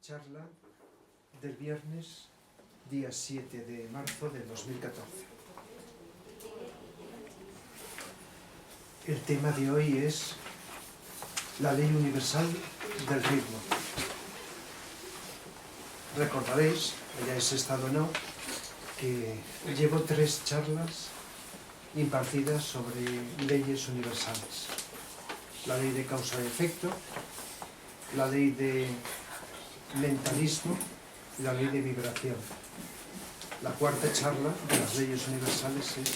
charla del viernes, día 7 de marzo del 2014. El tema de hoy es la ley universal del ritmo. Recordaréis, hayáis estado o no, que llevo 3 charlas impartidas sobre leyes universales. La ley de causa y efecto, la ley de mentalismo y la ley de vibración. La cuarta charla de las leyes universales es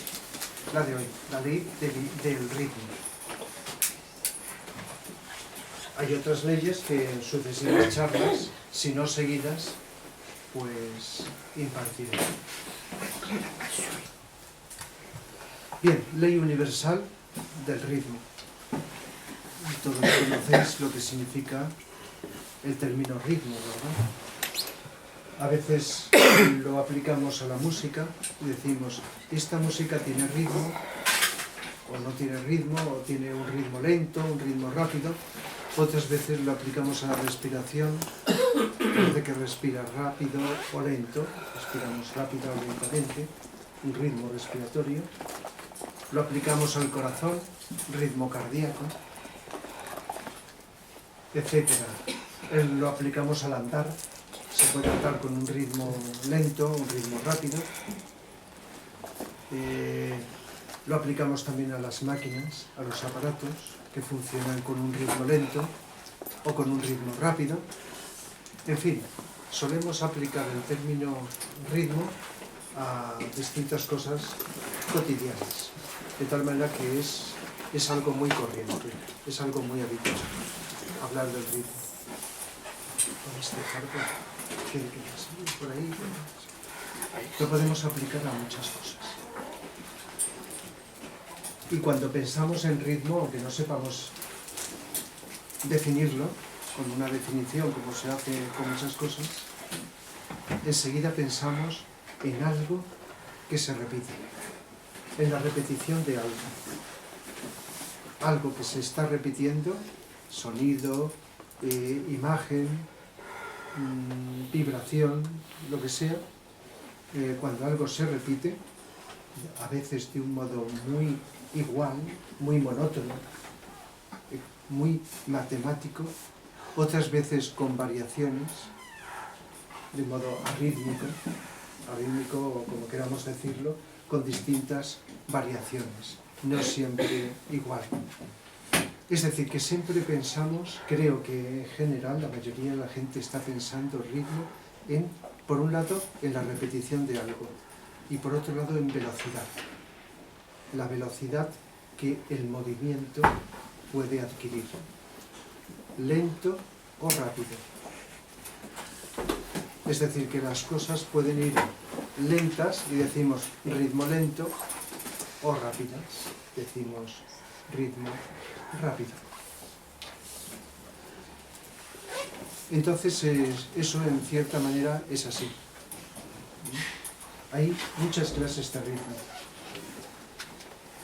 la de hoy, la ley del ritmo. Hay otras leyes que en sucesivas charlas, si no seguidas, pues impartiré. Bien, ley universal del ritmo. Todos conocéis lo que significa el término ritmo, ¿verdad? A veces lo aplicamos a la música y decimos, esta música tiene ritmo, o no tiene ritmo, o tiene un ritmo lento, un ritmo rápido. Otras veces lo aplicamos a la respiración, parece que respira rápido o lento, respiramos rápido o lentamente, un ritmo respiratorio. Lo aplicamos al corazón, ritmo cardíaco, etc. Lo aplicamos al andar, se puede andar con un ritmo lento, un ritmo rápido. Lo aplicamos también a las máquinas, a los aparatos que funcionan con un ritmo lento o con un ritmo rápido. En fin, solemos aplicar el término ritmo a distintas cosas cotidianas, de tal manera que es algo muy corriente, es algo muy habitual hablar del ritmo. Podéis dejar por ahí. Lo podemos aplicar a muchas cosas. Y cuando pensamos en ritmo, aunque no sepamos definirlo con una definición como se hace con muchas cosas, enseguida pensamos en algo que se repite, en la repetición de algo. Algo que se está repitiendo, sonido, imagen, vibración, lo que sea. Cuando algo se repite, a veces de un modo muy igual, muy monótono, muy matemático, otras veces con variaciones, de modo arrítmico o como queramos decirlo, con distintas variaciones, no siempre igual. Es decir, que siempre pensamos, creo que en general la mayoría de la gente está pensando ritmo por un lado, en la repetición de algo y por otro lado en velocidad. La velocidad que el movimiento puede adquirir, lento o rápido. Es decir, que las cosas pueden ir lentas y decimos ritmo lento, o rápidas, decimos ritmo rápido. Entonces, eso en cierta manera es así. Hay muchas clases de ritmo.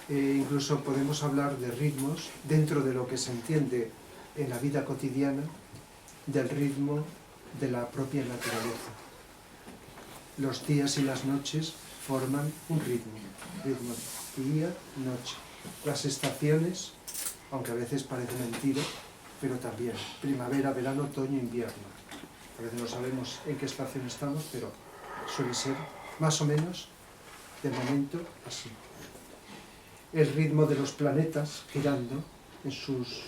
Incluso podemos hablar de ritmos dentro de lo que se entiende en la vida cotidiana, del ritmo de la propia naturaleza. Los días y las noches forman un ritmo día, noche. Las estaciones, aunque a veces parece mentira, pero también primavera, verano, otoño, invierno. A veces no sabemos en qué estación estamos, pero suele ser más o menos, de momento, así. El ritmo de los planetas girando en sus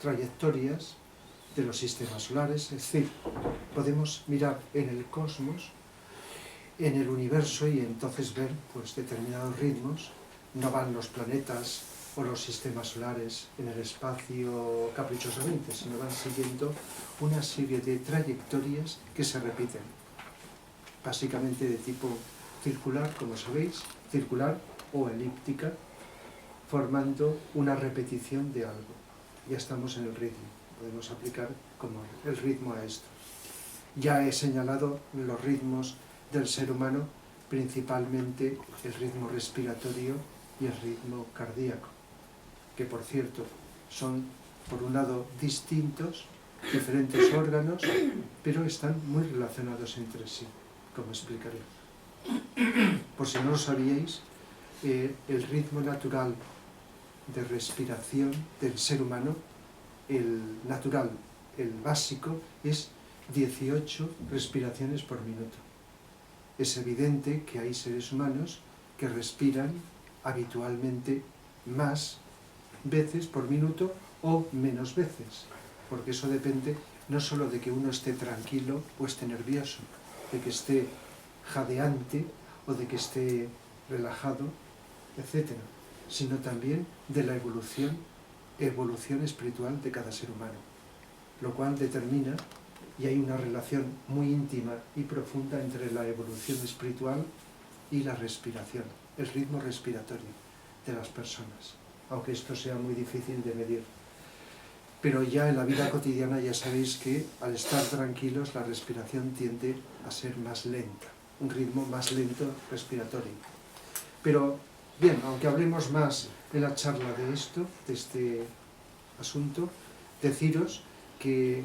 trayectorias de los sistemas solares, es decir, podemos mirar en el cosmos, en el universo y entonces ver pues, determinados ritmos. No van los planetas o los sistemas solares en el espacio caprichosamente, sino van siguiendo una serie de trayectorias que se repiten, básicamente de tipo circular, como sabéis, circular o elíptica, formando una repetición de algo. Ya estamos en el ritmo, podemos aplicar como el ritmo a esto. Ya he señalado los ritmos del ser humano, principalmente el ritmo respiratorio y el ritmo cardíaco, que por cierto son, por un lado, distintos, diferentes órganos, pero están muy relacionados entre sí, como explicaré. Por si no lo sabíais, el ritmo natural de respiración del ser humano, el natural, el básico, es 18 respiraciones por minuto. Es evidente que hay seres humanos que respiran habitualmente más veces por minuto o menos veces, porque eso depende no solo de que uno esté tranquilo o esté nervioso, de que esté jadeante o de que esté relajado, etc., sino también de la evolución espiritual de cada ser humano, lo cual determina, y hay una relación muy íntima y profunda entre la evolución espiritual y la respiración, el ritmo respiratorio de las personas, aunque esto sea muy difícil de medir. Pero ya en la vida cotidiana ya sabéis que al estar tranquilos la respiración tiende a ser más lenta, un ritmo más lento respiratorio. Pero bien, aunque hablemos más en la charla de esto, de este asunto, deciros que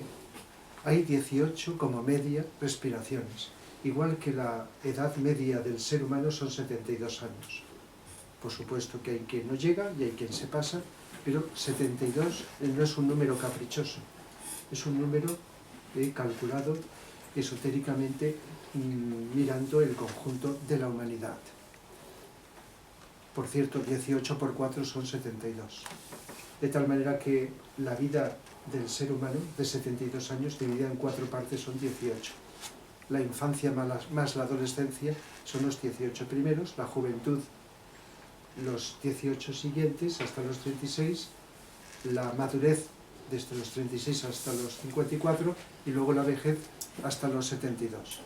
hay 18 como media respiraciones, igual que la edad media del ser humano son 72 años. Por supuesto que hay quien no llega y hay quien se pasa, pero 72 no es un número caprichoso, es un número calculado esotéricamente mirando el conjunto de la humanidad. Por cierto, 18 por 4 son 72. De tal manera que la vida del ser humano de 72 años dividida en 4 partes son 18. La infancia más la adolescencia son los 18 primeros, la juventud los 18 siguientes hasta los 36, la madurez desde los 36 hasta los 54 y luego la vejez hasta los 72.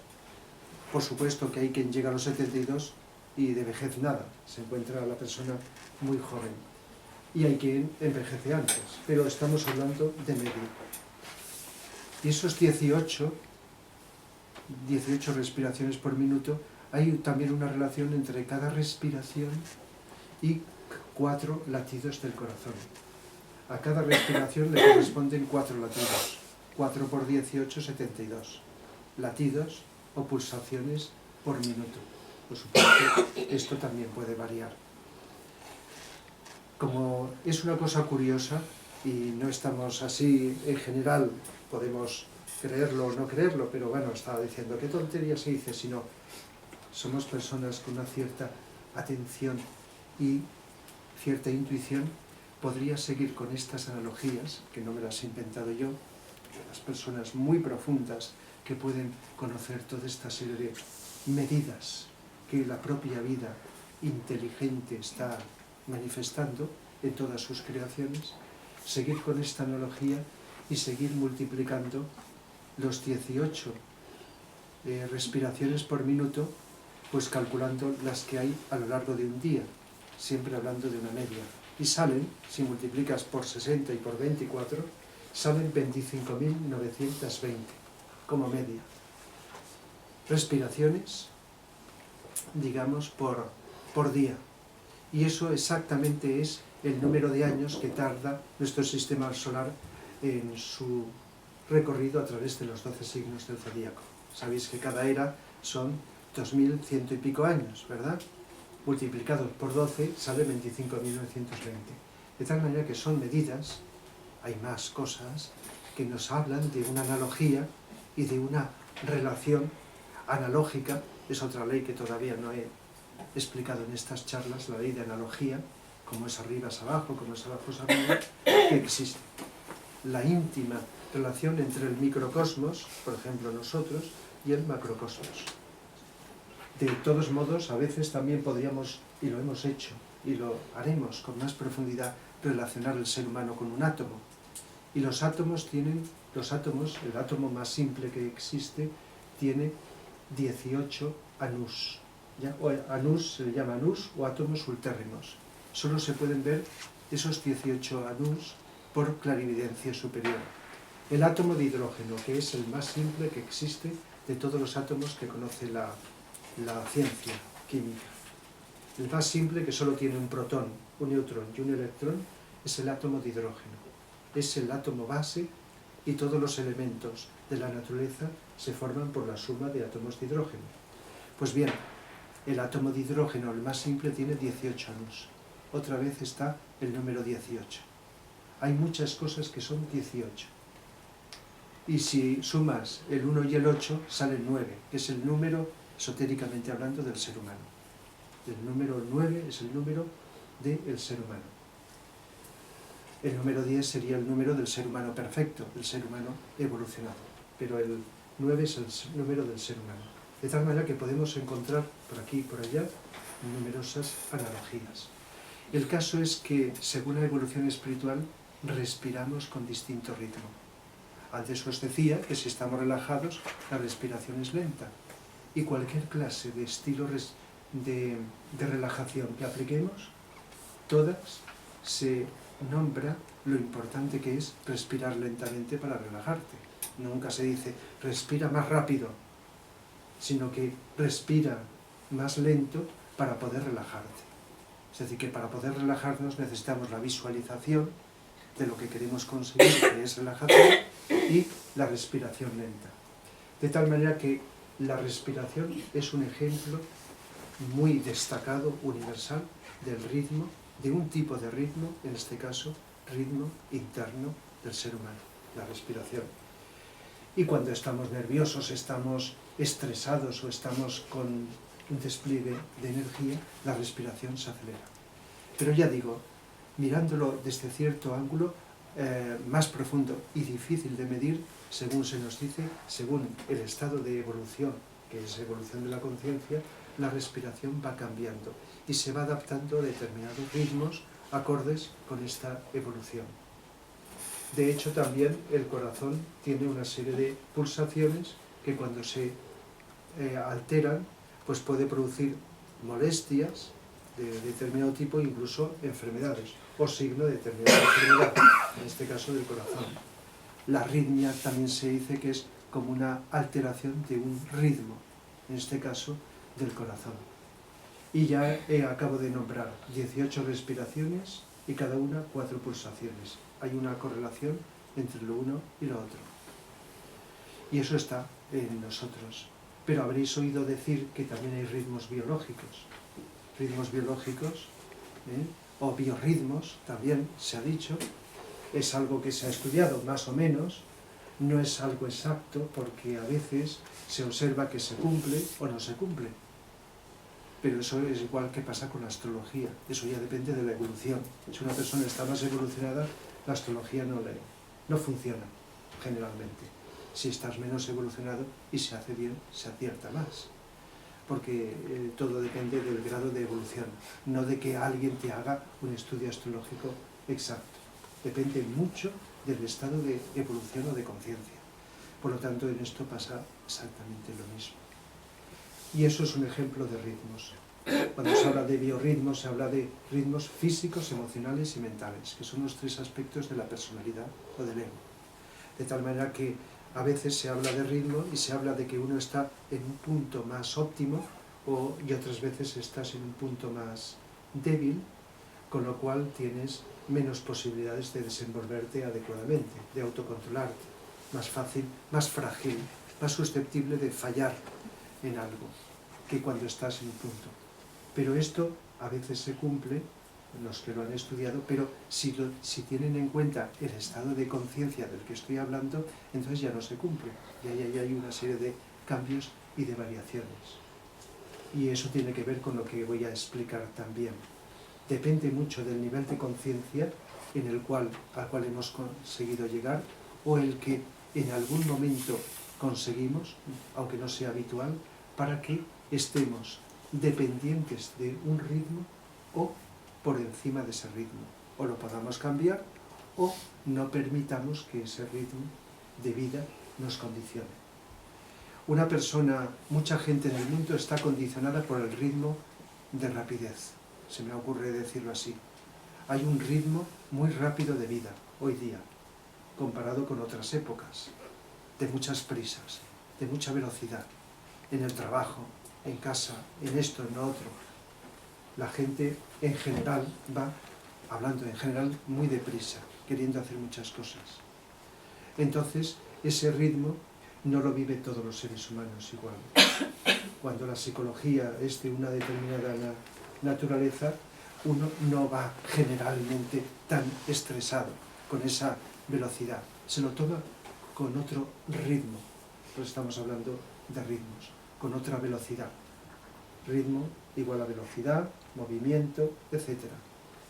Por supuesto que hay quien llega a los 72 y de vejez nada, se encuentra la persona muy joven. Y hay quien envejece antes, pero estamos hablando de medio. Y esos 18 respiraciones por minuto, hay también una relación entre cada respiración y 4 latidos del corazón. A cada respiración le corresponden 4 latidos. 4 por 18, 72. Latidos o pulsaciones por minuto. Por supuesto, esto también puede variar. Como es una cosa curiosa, y no estamos así en general, podemos creerlo o no creerlo, pero bueno, estaba diciendo, ¿qué tontería se dice? Si no, somos personas con una cierta atención y cierta intuición, podría seguir con estas analogías, que no me las he inventado yo, las personas muy profundas que pueden conocer toda esta serie de medidas que la propia vida inteligente está manifestando en todas sus creaciones, seguir con esta analogía y seguir multiplicando los 18 respiraciones por minuto, pues calculando las que hay a lo largo de un día, siempre hablando de una media. Y salen, si multiplicas por 60 y por 24, salen 25.920 como media. Respiraciones, digamos, por día. Y eso exactamente es el número de años que tarda nuestro sistema solar en su recorrido a través de los 12 signos del zodíaco. Sabéis que cada era son 2100 y pico años, ¿verdad? Multiplicados por 12 sale 25.920. De tal manera que son medidas, hay más cosas, que nos hablan de una analogía y de una relación analógica. Es otra ley que todavía no he explicado en estas charlas, la ley de analogía, como es arriba es abajo, como es abajo es arriba, que existe. La íntima relación entre el microcosmos, por ejemplo nosotros, y el macrocosmos. De todos modos, a veces también podríamos, y lo hemos hecho, y lo haremos con más profundidad, relacionar el ser humano con un átomo. Y los átomos tienen, el átomo más simple que existe, tiene 18 anus. ¿Ya? O anus se le llama anus o átomos ultérrimos. Solo se pueden ver esos 18 anus por clarividencia superior. El átomo de hidrógeno, que es el más simple que existe de todos los átomos que conoce la ciencia química. El más simple, que solo tiene un protón, un neutrón y un electrón, es el átomo de hidrógeno. Es el átomo base y todos los elementos de la naturaleza se forman por la suma de átomos de hidrógeno. Pues bien, el átomo de hidrógeno, el más simple, tiene 18 años. Otra vez está el número 18. Hay muchas cosas que son 18. Y si sumas el 1 y el 8, sale el 9, que es el número, esotéricamente hablando, del ser humano. El número 9 es el número del ser humano. El número 10 sería el número del ser humano perfecto, del ser humano evolucionado. Pero el 9 es el número del ser humano. De tal manera que podemos encontrar por aquí y por allá numerosas analogías. El caso es que, según la evolución espiritual, respiramos con distinto ritmo. Antes os decía que si estamos relajados, la respiración es lenta. Y cualquier clase de estilo de relajación que apliquemos, todas se nombra lo importante que es respirar lentamente para relajarte. Nunca se dice respira más rápido, sino que respira más lento para poder relajarte. Es decir, que para poder relajarnos necesitamos la visualización de lo que queremos conseguir, que es relajación, y la respiración lenta. De tal manera que la respiración es un ejemplo muy destacado, universal, del ritmo, de un tipo de ritmo, en este caso, ritmo interno del ser humano, la respiración. Y cuando estamos nerviosos, estamos estresados o estamos con un despliegue de energía, la respiración se acelera. Pero ya digo, mirándolo desde cierto ángulo, más profundo y difícil de medir, según se nos dice, según el estado de evolución, que es evolución de la conciencia, la respiración va cambiando y se va adaptando a determinados ritmos acordes con esta evolución. De hecho, también el corazón tiene una serie de pulsaciones que cuando se alteran, pues puede producir molestias de determinado tipo, incluso enfermedades, o signo de determinada enfermedad, en este caso del corazón. La arritmia también se dice que es como una alteración de un ritmo, en este caso del corazón. Y ya acabo de nombrar 18 respiraciones y cada una 4 pulsaciones. Hay una correlación entre lo uno y lo otro. Y eso está en nosotros. Pero habréis oído decir que también hay ritmos biológicos. Ritmos biológicos, o biorritmos, también se ha dicho. Es algo que se ha estudiado más o menos. No es algo exacto porque a veces se observa que se cumple o no se cumple. Pero eso es igual que pasa con la astrología. Eso ya depende de la evolución. Si una persona está más evolucionada, la astrología no funciona, generalmente. Si estás menos evolucionado y se hace bien, se acierta más. Porque todo depende del grado de evolución, no de que alguien te haga un estudio astrológico exacto. Depende mucho del estado de evolución o de conciencia. Por lo tanto, en esto pasa exactamente lo mismo. Y eso es un ejemplo de ritmos. Cuando se habla de biorritmos, se habla de ritmos físicos, emocionales y mentales, que son los 3 aspectos de la personalidad o del ego. De tal manera que a veces se habla de ritmo y se habla de que uno está en un punto más óptimo y otras veces estás en un punto más débil, con lo cual tienes menos posibilidades de desenvolverte adecuadamente, de autocontrolarte, más fácil, más frágil, más susceptible de fallar en algo que cuando estás en un punto. Pero esto a veces se cumple, los que lo han estudiado, pero si tienen en cuenta el estado de conciencia del que estoy hablando, entonces ya no se cumple. Ya hay una serie de cambios y de variaciones. Y eso tiene que ver con lo que voy a explicar también. Depende mucho del nivel de conciencia al cual hemos conseguido llegar, o el que en algún momento conseguimos, aunque no sea habitual, para que estemos dependientes de un ritmo o por encima de ese ritmo, o lo podamos cambiar o no permitamos que ese ritmo de vida nos condicione. Una persona, mucha gente en el mundo está condicionada por el ritmo de rapidez, se me ocurre decirlo así. Hay un ritmo muy rápido de vida hoy día, comparado con otras épocas, de muchas prisas, de mucha velocidad, en el trabajo, en casa, en esto, en lo otro. La gente en general va, hablando en general, muy deprisa, queriendo hacer muchas cosas. Entonces, ese ritmo no lo viven todos los seres humanos igual. Cuando la psicología es de una determinada naturaleza, uno no va generalmente tan estresado con esa velocidad. Se lo toma con otro ritmo. Pues estamos hablando de ritmos, con otra velocidad. Ritmo igual a velocidad, movimiento, etc.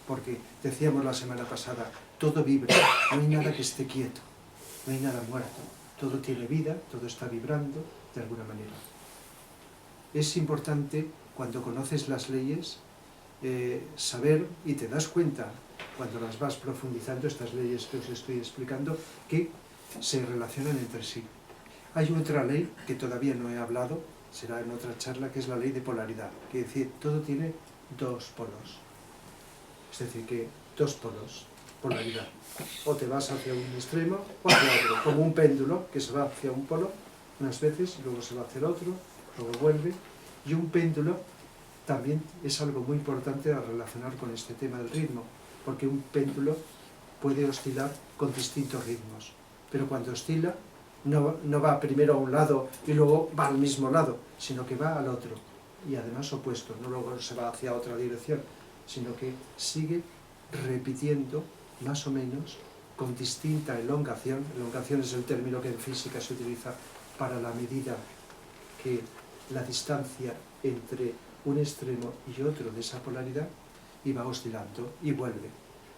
Porque decíamos la semana pasada, todo vibra, no hay nada que esté quieto, no hay nada muerto. Todo tiene vida, todo está vibrando de alguna manera. Es importante, cuando conoces las leyes, saber, y te das cuenta, cuando las vas profundizando, estas leyes que os estoy explicando, que se relacionan entre sí. Hay otra ley que todavía no he hablado, será en otra charla, que es la ley de polaridad, que es decir, todo tiene dos polos. Es decir, que dos polos, polaridad. O te vas hacia un extremo o hacia otro, como un péndulo que se va hacia un polo unas veces, luego se va hacia el otro, luego vuelve. Y un péndulo también es algo muy importante a relacionar con este tema del ritmo, porque un péndulo puede oscilar con distintos ritmos, pero cuando oscila no va primero a un lado y luego va al mismo lado, sino que va al otro, y además opuesto, no luego se va hacia otra dirección, sino que sigue repitiendo más o menos con distinta elongación. Elongación es el término que en física se utiliza para la medida que la distancia entre un extremo y otro de esa polaridad, y va oscilando y vuelve.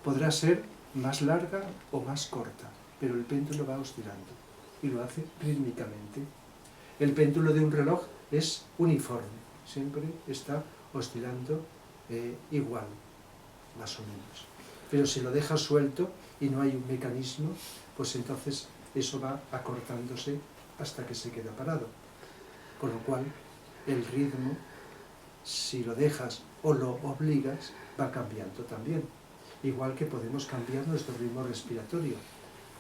Podrá ser más larga o más corta, pero el péndulo va oscilando y lo hace rítmicamente. El péndulo de un reloj es uniforme, siempre está oscilando igual, más o menos. Pero si lo dejas suelto y no hay un mecanismo, pues entonces eso va acortándose hasta que se queda parado. Con lo cual, el ritmo, si lo dejas o lo obligas, va cambiando también. Igual que podemos cambiar nuestro ritmo respiratorio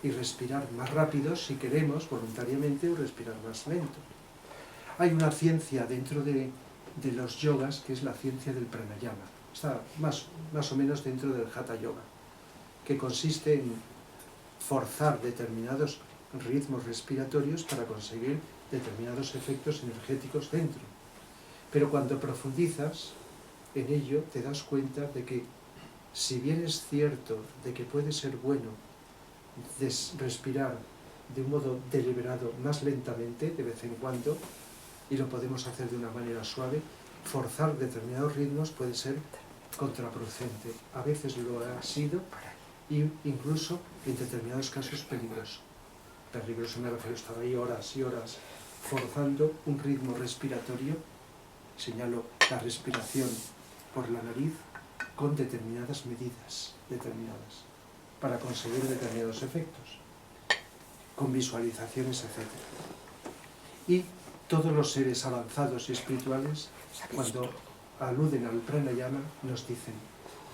y respirar más rápido si queremos voluntariamente, o respirar más lento. Hay una ciencia dentro de los yogas que es la ciencia del pranayama. Está más o menos dentro del hatha yoga, que consiste en forzar determinados ritmos respiratorios para conseguir determinados efectos energéticos dentro. Pero cuando profundizas en ello, te das cuenta de que, si bien es cierto de que puede ser bueno respirar de un modo deliberado más lentamente de vez en cuando, y lo podemos hacer de una manera suave, forzar determinados ritmos puede ser contraproducente. A veces lo ha sido, e incluso en determinados casos peligroso. Peligroso me refiero a estar ahí horas y horas forzando un ritmo respiratorio, señalo la respiración por la nariz, con determinadas medidas, para conseguir determinados efectos, con visualizaciones, etc. Y todos los seres avanzados y espirituales, cuando aluden al pranayama, nos dicen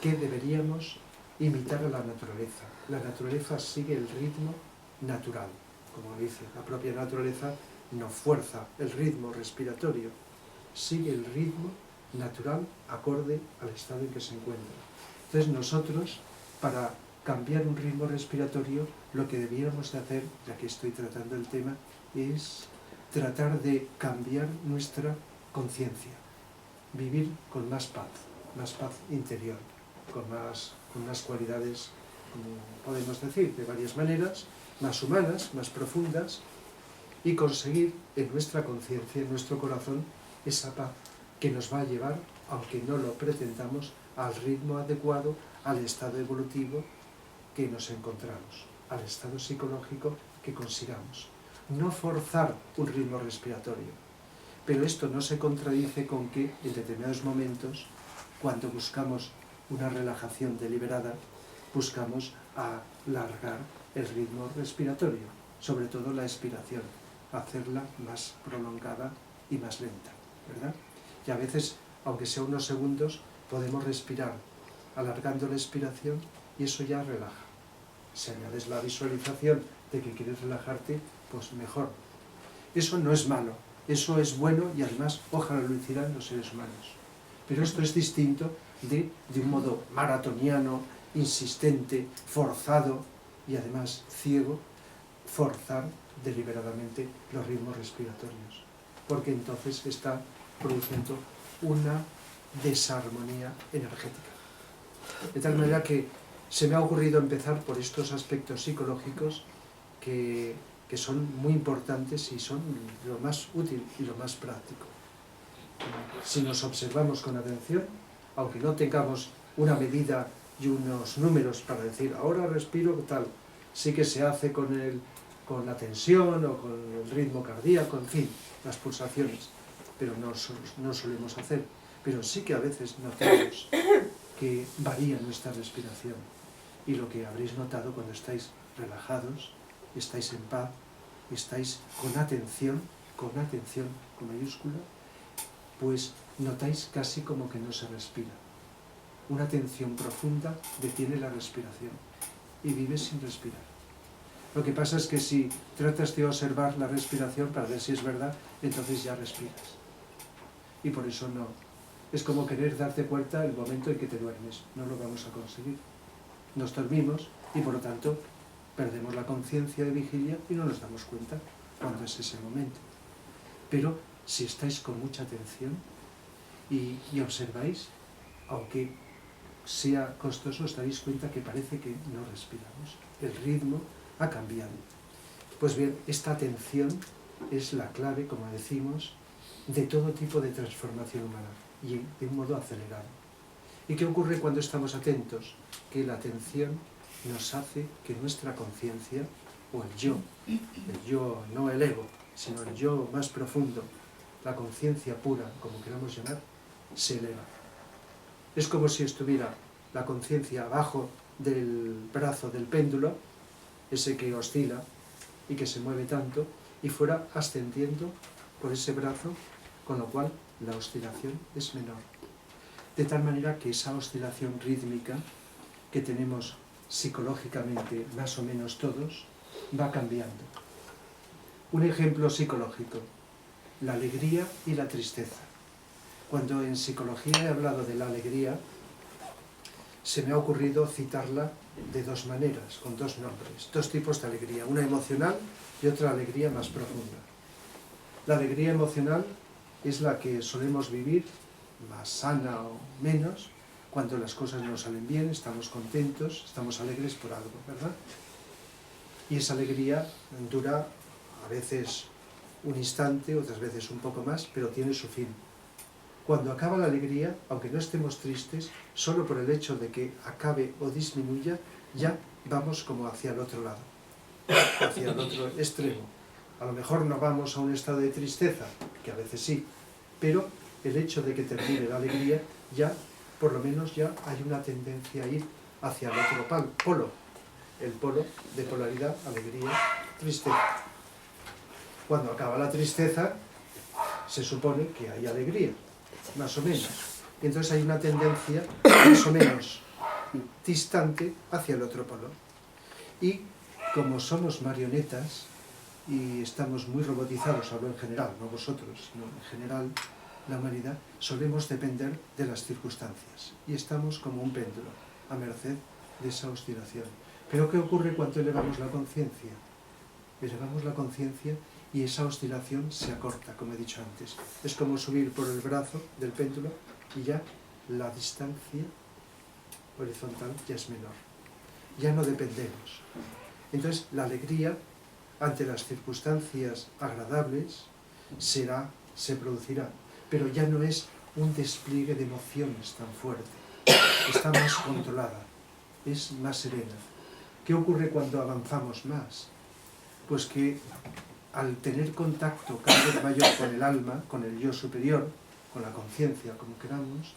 que deberíamos imitar a la naturaleza. La naturaleza sigue el ritmo natural, como dice, la propia naturaleza no fuerza el ritmo respiratorio, sigue el ritmo natural acorde al estado en que se encuentra. Entonces nosotros, para cambiar un ritmo respiratorio, lo que debiéramos de hacer, ya que estoy tratando el tema, es tratar de cambiar nuestra conciencia, vivir con más paz interior, con unas cualidades, como podemos decir, de varias maneras, más humanas, más profundas, y conseguir en nuestra conciencia, en nuestro corazón, esa paz que nos va a llevar, aunque no lo pretendamos, al ritmo adecuado, al estado evolutivo que nos encontramos, al estado psicológico que consigamos. No forzar un ritmo respiratorio, pero esto no se contradice con que en determinados momentos, cuando buscamos una relajación deliberada, buscamos alargar el ritmo respiratorio, sobre todo la expiración, hacerla más prolongada y más lenta, ¿verdad? Y a veces, aunque sea unos segundos, podemos respirar alargando la expiración y eso ya relaja. Si añades la visualización de que quieres relajarte, pues mejor. Eso no es malo, eso es bueno, y además ojalá lo hicieran los seres humanos. Pero esto es distinto de un modo maratoniano, insistente, forzado y además ciego, forzar deliberadamente los ritmos respiratorios, porque entonces está produciendo una desarmonía energética. De tal manera que se me ha ocurrido empezar por estos aspectos psicológicos que son muy importantes y son lo más útil y lo más práctico. Si nos observamos con atención, aunque no tengamos una medida y unos números para decir ahora respiro tal, sí que se hace con la tensión o con el ritmo cardíaco, en fin, las pulsaciones, pero no solemos hacer. Pero sí que a veces notamos que varía nuestra respiración, y lo que habréis notado cuando estáis relajados, estáis en paz, estáis con atención con mayúscula, pues notáis casi como que no se respira. Una atención profunda detiene la respiración y vives sin respirar. Lo que pasa es que si tratas de observar la respiración para ver si es verdad, entonces ya respiras. Y por eso no. Es como querer darte cuenta el momento en que te duermes. No lo vamos a conseguir. Nos dormimos y por lo tanto perdemos la conciencia de vigilia y no nos damos cuenta cuando es ese momento. Pero si estáis con mucha atención y observáis, aunque sea costoso, os daréis cuenta que parece que no respiramos. El ritmo ha cambiado. Pues bien, esta atención es la clave, como decimos, de todo tipo de transformación humana y de un modo acelerado. ¿Y qué ocurre cuando estamos atentos? Que la atención nos hace que nuestra conciencia, o el yo, no el ego, sino el yo más profundo, la conciencia pura, como queramos llamar, se eleva. Es como si estuviera la conciencia abajo del brazo del péndulo, ese que oscila y que se mueve tanto, y fuera ascendiendo por ese brazo, con lo cual la oscilación es menor. De tal manera que esa oscilación rítmica que tenemos psicológicamente más o menos todos, va cambiando. Un ejemplo psicológico, la alegría y la tristeza. Cuando en psicología he hablado de la alegría, se me ha ocurrido citarla de dos maneras, con dos nombres, dos tipos de alegría, una emocional y otra alegría más profunda. La alegría emocional es la que solemos vivir, más sana o menos, cuando las cosas nos salen bien, estamos contentos, estamos alegres por algo, ¿verdad? Y esa alegría dura a veces un instante, otras veces un poco más, pero tiene su fin. Cuando acaba la alegría, aunque no estemos tristes, solo por el hecho de que acabe o disminuya, ya vamos como hacia el otro lado, hacia el otro extremo. A lo mejor no vamos a un estado de tristeza, que a veces sí, pero el hecho de que termine la alegría, ya, por lo menos ya hay una tendencia a ir hacia el otro polo, el polo de polaridad, alegría, tristeza. Cuando acaba la tristeza, se supone que hay alegría, más o menos. Y entonces hay una tendencia más o menos distante hacia el otro polo. Y como somos marionetas y estamos muy robotizados, hablo en general, no vosotros, sino en general, la humanidad, solemos depender de las circunstancias. Y estamos como un péndulo, a merced de esa oscilación. Pero ¿qué ocurre cuando elevamos la conciencia? Elevamos la conciencia y esa oscilación se acorta, como he dicho antes. Es como subir por el brazo del péndulo y ya la distancia horizontal ya es menor. Ya no dependemos. Entonces la alegría ante las circunstancias agradables se producirá, pero ya no es un despliegue de emociones tan fuerte. Está más controlada, es más serena. ¿Qué ocurre cuando avanzamos más? Pues que al tener contacto cada vez mayor con el alma, con el yo superior, con la conciencia, como queramos,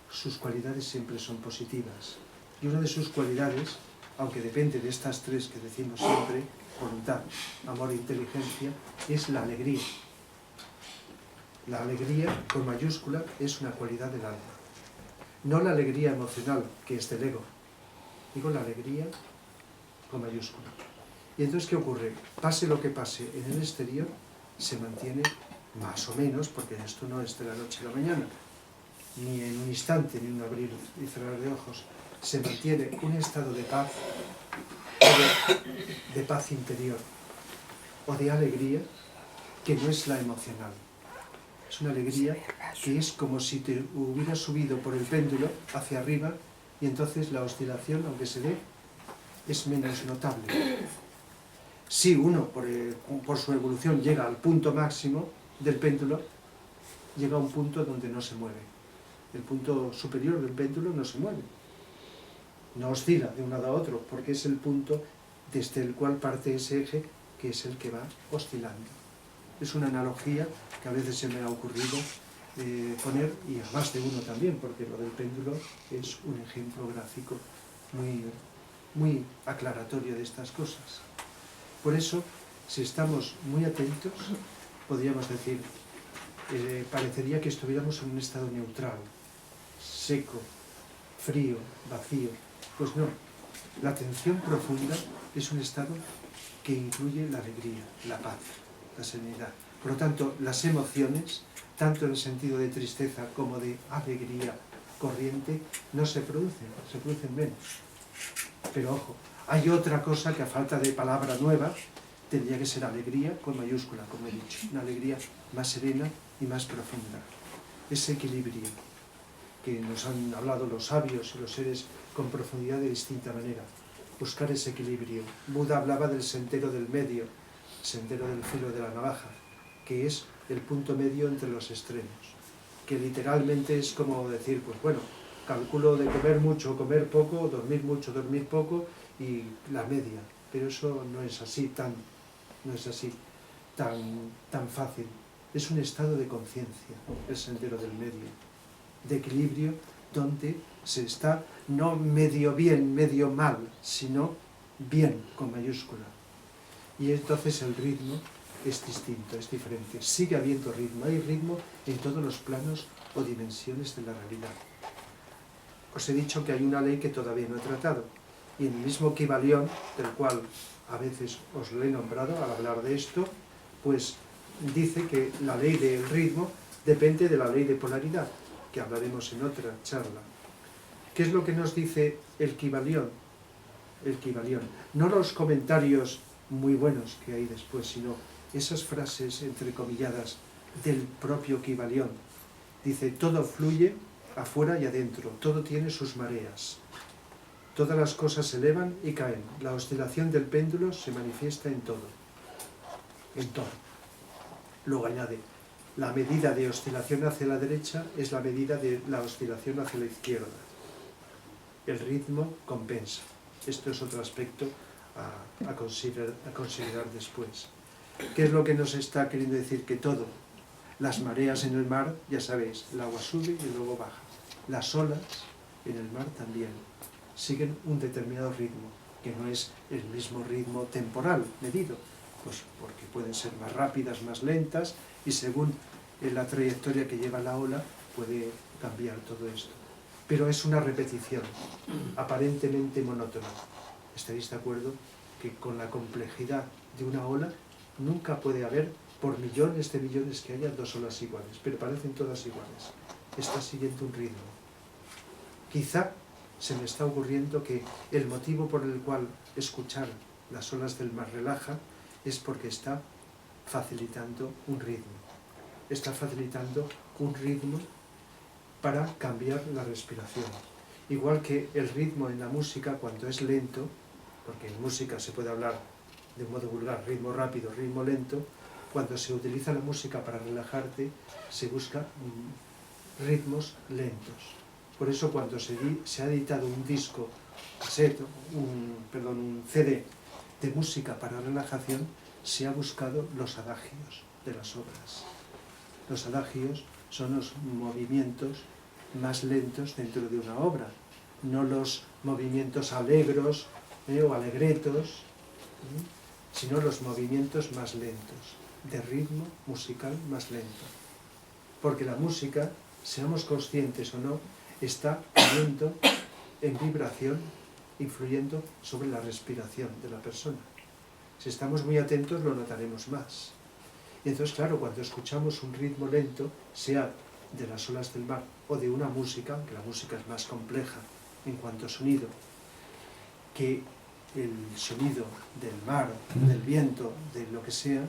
sus cualidades siempre son positivas. Y una de sus cualidades, aunque depende de estas tres que decimos siempre, voluntad, amor e inteligencia, es la alegría. La alegría, con mayúscula, es una cualidad del alma. No la alegría emocional, que es del ego. Digo la alegría con mayúscula. Y entonces, ¿qué ocurre? Pase lo que pase en el exterior, se mantiene más o menos, porque esto no es de la noche a la mañana, ni en un instante, ni en un abrir y cerrar de ojos, se mantiene un estado de paz interior. o de alegría que no es la emocional. Es una alegría que es como si te hubieras subido por el péndulo hacia arriba y entonces la oscilación, aunque se dé, es menos notable. Si uno, por su evolución, llega al punto máximo del péndulo, llega a un punto donde no se mueve. El punto superior del péndulo no se mueve. No oscila de un lado a otro, porque es el punto desde el cual parte ese eje, que es el que va oscilando. Es una analogía que a veces se me ha ocurrido poner, y a más de uno también, porque lo del péndulo es un ejemplo gráfico muy aclaratorio de estas cosas. Por eso, si estamos muy atentos, podríamos decir, parecería que estuviéramos en un estado neutral, seco, frío, vacío. Pues no, la atención profunda es un estado que incluye la alegría, la paz, la serenidad. Por lo tanto, las emociones, tanto en el sentido de tristeza como de alegría corriente, no se producen menos. Pero ojo, hay otra cosa que a falta de palabra nueva tendría que ser alegría con mayúscula, como he dicho, una alegría más serena y más profunda. Ese equilibrio que nos han hablado los sabios y los seres con profundidad de distinta manera. Buscar ese equilibrio. Buda hablaba del sendero del medio, sendero del filo de la navaja, que es el punto medio entre los extremos, que literalmente es como decir, pues bueno, calculo de comer mucho, comer poco, dormir mucho, dormir poco, y la media. Pero eso no es así tan fácil. Es un estado de conciencia, el sendero del medio, de equilibrio, donde se está no medio bien, medio mal, sino bien con mayúscula. Y entonces el ritmo es distinto, es diferente. Sigue habiendo ritmo, hay ritmo en todos los planos o dimensiones de la realidad. Os he dicho que hay una ley que todavía no he tratado, y en el mismo Kybalión, del cual a veces os lo he nombrado al hablar de esto, pues dice que la ley del ritmo depende de la ley de polaridad, que hablaremos en otra charla. ¿Qué es lo que nos dice el Kybalión? El Kybalión. No los comentarios muy buenos que hay después, sino esas frases entrecomilladas del propio Kybalión. Dice, todo fluye afuera y adentro, todo tiene sus mareas. Todas las cosas se elevan y caen. La oscilación del péndulo se manifiesta en todo. En todo. Luego añade, la medida de oscilación hacia la derecha es la medida de la oscilación hacia la izquierda. El ritmo compensa. Esto es otro aspecto a considerar después. ¿Qué es lo que nos está queriendo decir? Que todo, las mareas en el mar, ya sabéis, el agua sube y luego baja. Las olas en el mar también siguen un determinado ritmo, que no es el mismo ritmo temporal medido, pues porque pueden ser más rápidas, más lentas, y según la trayectoria que lleva la ola puede cambiar todo esto. Pero es una repetición, aparentemente monótona. ¿Estaréis de acuerdo que con la complejidad de una ola nunca puede haber, por millones de millones que haya, dos olas iguales, pero parecen todas iguales? Está siguiendo un ritmo. Quizá se me está ocurriendo que el motivo por el cual escuchar las olas del mar relaja es porque está facilitando un ritmo. Está facilitando un ritmo para cambiar la respiración. Igual que el ritmo en la música, cuando es lento, porque en música se puede hablar de un modo vulgar, ritmo rápido, ritmo lento, cuando se utiliza la música para relajarte, se busca ritmos lentos. Por eso cuando se ha editado un disco, un CD de música para relajación, se ha buscado los adagios de las obras. Los adagios son los movimientos más lentos dentro de una obra, no los movimientos alegros o alegretos, sino los movimientos más lentos, de ritmo musical más lento. Porque la música, seamos conscientes o no, está cayendo en vibración, influyendo sobre la respiración de la persona. Si estamos muy atentos lo notaremos más. Y entonces, claro, cuando escuchamos un ritmo lento, sea de las olas del mar o de una música, que la música es más compleja en cuanto a sonido, que el sonido del mar, del viento, de lo que sea,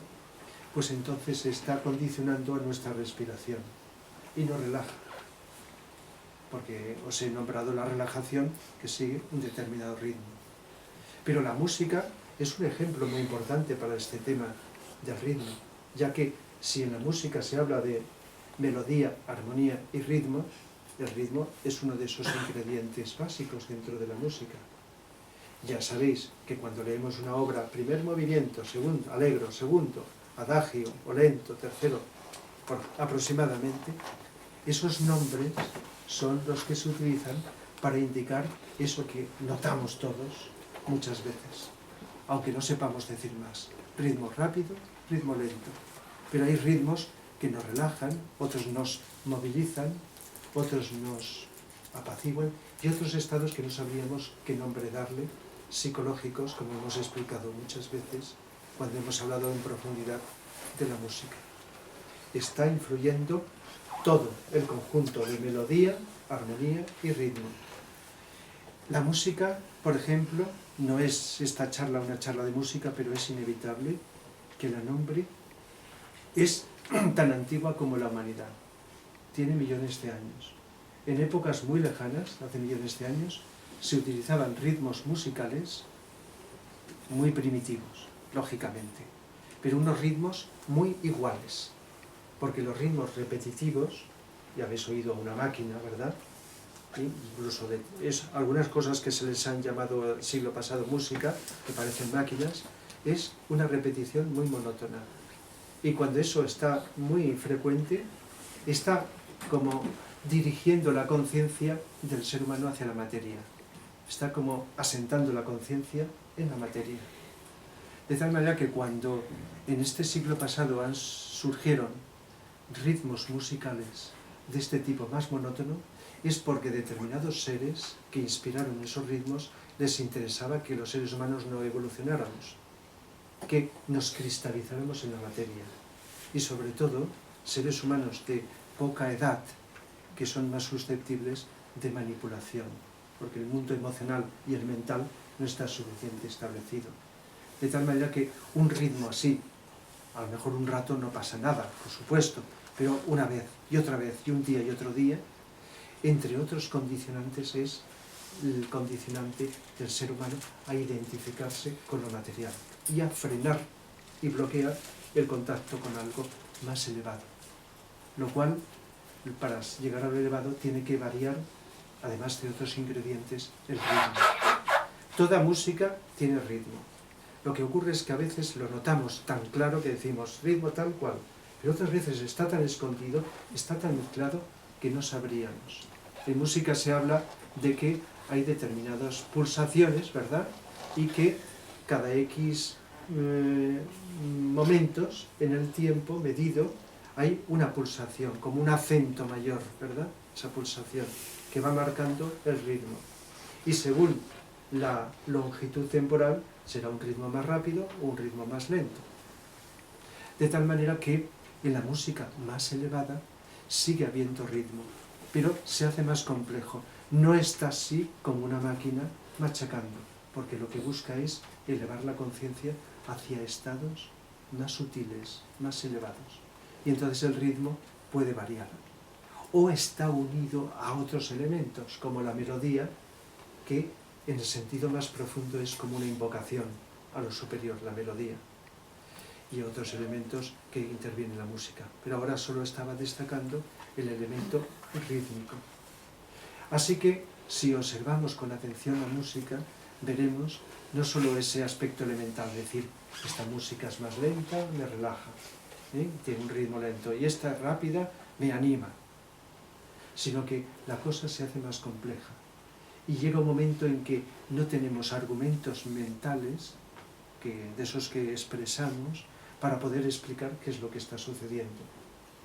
pues entonces está condicionando a nuestra respiración y nos relaja. Porque os he nombrado la relajación que sigue un determinado ritmo. Pero la música es un ejemplo muy importante para este tema del ritmo, ya que si en la música se habla de melodía, armonía y ritmo, el ritmo es uno de esos ingredientes básicos dentro de la música. Ya sabéis que cuando leemos una obra, primer movimiento, segundo, allegro, segundo, adagio o lento, tercero, aproximadamente, esos nombres son los que se utilizan para indicar eso que notamos todos muchas veces, aunque no sepamos decir más. Ritmo rápido, ritmo lento. Pero hay ritmos que nos relajan, otros nos movilizan, otros nos apaciguan y otros estados que no sabríamos qué nombre darle, psicológicos, como hemos explicado muchas veces cuando hemos hablado en profundidad de la música. Está influyendo todo el conjunto de melodía, armonía y ritmo. La música, por ejemplo, no es esta charla una charla de música, pero es inevitable que la nombre. Es tan antigua como la humanidad. Tiene millones de años. En épocas muy lejanas, hace millones de años, se utilizaban ritmos musicales muy primitivos, lógicamente, pero unos ritmos muy iguales, porque los ritmos repetitivos, ya habéis oído una máquina, ¿verdad? Incluso algunas cosas que se les han llamado el siglo pasado música, que parecen máquinas, es una repetición muy monótona. Y cuando eso está muy frecuente, está como dirigiendo la conciencia del ser humano hacia la materia. Está como asentando la conciencia en la materia. De tal manera que cuando en este siglo pasado surgieron ritmos musicales de este tipo más monótono, es porque determinados seres que inspiraron esos ritmos les interesaba que los seres humanos no evolucionáramos, que nos cristalizáramos en la materia. Y sobre todo, seres humanos de poca edad, que son más susceptibles de manipulación, porque el mundo emocional y el mental no está suficientemente establecido. De tal manera que un ritmo así, a lo mejor un rato no pasa nada, por supuesto, pero una vez, y un día y otro día, entre otros condicionantes es el condicionante del ser humano a identificarse con lo material y a frenar y bloquear el contacto con algo más elevado. Lo cual, para llegar a lo elevado, tiene que variar, además de otros ingredientes, el ritmo. Toda música tiene ritmo. Lo que ocurre es que a veces lo notamos tan claro que decimos ritmo tal cual, pero otras veces está tan escondido, está tan mezclado que no sabríamos. En música se habla de que hay determinadas pulsaciones, ¿verdad? Y que cada X momentos en el tiempo medido hay una pulsación, como un acento mayor, ¿verdad? Esa pulsación que va marcando el ritmo. Y según la longitud temporal será un ritmo más rápido o un ritmo más lento. De tal manera que en la música más elevada sigue habiendo ritmo, pero se hace más complejo. No está así como una máquina machacando, porque lo que busca es elevar la conciencia hacia estados más sutiles, más elevados. Y entonces el ritmo puede variar. O está unido a otros elementos, como la melodía, que en el sentido más profundo es como una invocación a lo superior, la melodía, y otros elementos que intervienen en la música. Pero ahora solo estaba destacando el elemento rítmico. Así que, si observamos con atención la música, veremos no solo ese aspecto elemental, es decir, esta música es más lenta, me relaja, tiene un ritmo lento, y esta es rápida, me anima, sino que la cosa se hace más compleja. Y llega un momento en que no tenemos argumentos mentales, de esos que expresamos, para poder explicar qué es lo que está sucediendo.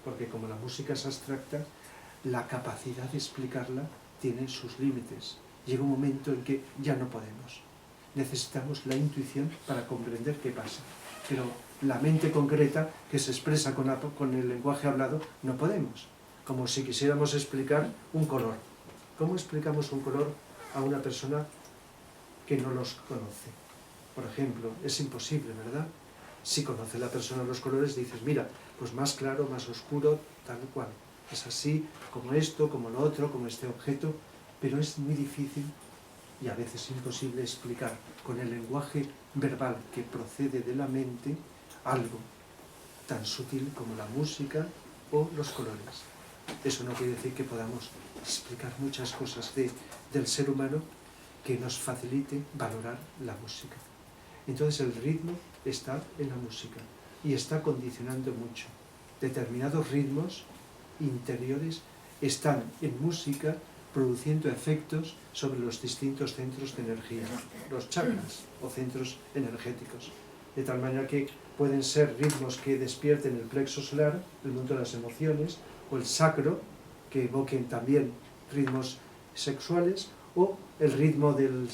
Porque como la música es abstracta, la capacidad de explicarla tiene sus límites. Llega un momento en que ya no podemos. Necesitamos la intuición para comprender qué pasa. Pero la mente concreta, que se expresa con el lenguaje hablado, no podemos. Como si quisiéramos explicar un color. ¿Cómo explicamos un color a una persona que no los conoce? por ejemplo, es imposible, ¿verdad? Si conoce la persona los colores, dices, mira, pues más claro, más oscuro, tal cual. Es así, como esto, como lo otro, como este objeto, pero es muy difícil y a veces imposible explicar con el lenguaje verbal que procede de la mente algo tan sutil como la música o los colores. Eso no quiere decir que podamos explicar muchas cosas del ser humano que nos facilite valorar la música. Entonces el ritmo está en la música y está condicionando mucho. Determinados ritmos interiores están en música produciendo efectos sobre los distintos centros de energía, los chakras o centros energéticos, de tal manera que pueden ser ritmos que despierten el plexo solar, el mundo de las emociones, o el sacro, que evoquen también ritmos sexuales, o el ritmo del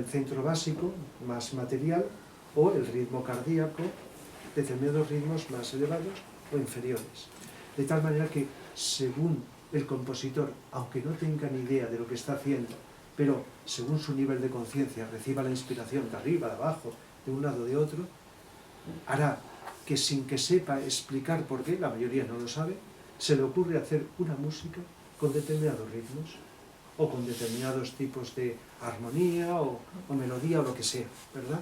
centro básico, más material, o el ritmo cardíaco, determinados ritmos más elevados o inferiores. De tal manera que, según el compositor, aunque no tenga ni idea de lo que está haciendo, pero según su nivel de conciencia reciba la inspiración de arriba, de abajo, de un lado o de otro, hará que sin que sepa explicar por qué, la mayoría no lo sabe, se le ocurre hacer una música con determinados ritmos o con determinados tipos de armonía o melodía o lo que sea, ¿verdad?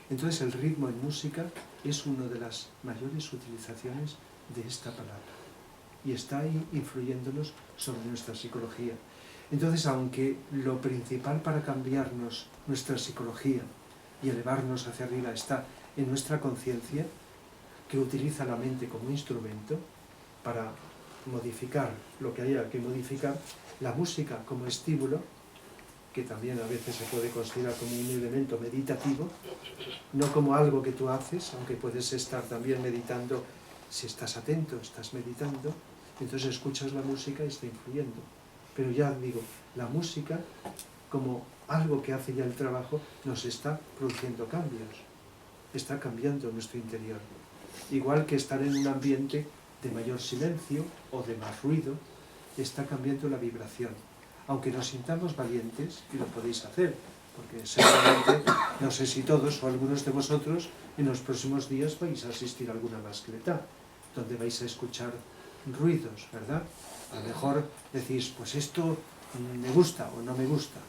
Entonces el ritmo en música es una de las mayores utilizaciones de esta palabra y está ahí influyéndonos sobre nuestra psicología. Entonces, aunque lo principal para cambiarnos nuestra psicología y elevarnos hacia arriba está en nuestra conciencia, que utiliza la mente como instrumento para modificar lo que haya que modificar, la música como estímulo, que también a veces se puede considerar como un elemento meditativo, no como algo que tú haces, aunque puedes estar también meditando, si estás atento, estás meditando, entonces escuchas la música y está influyendo. Pero ya digo, la música, como algo que hace ya el trabajo, nos está produciendo cambios, está cambiando nuestro interior. Igual que estar en un ambiente de mayor silencio o de más ruido, está cambiando la vibración. Aunque nos sintamos valientes, y lo podéis hacer, porque seguramente, no sé si todos o algunos de vosotros, en los próximos días vais a asistir a alguna mascletá, donde vais a escuchar ruidos, ¿verdad? A lo mejor decís, pues esto me gusta o no me gusta,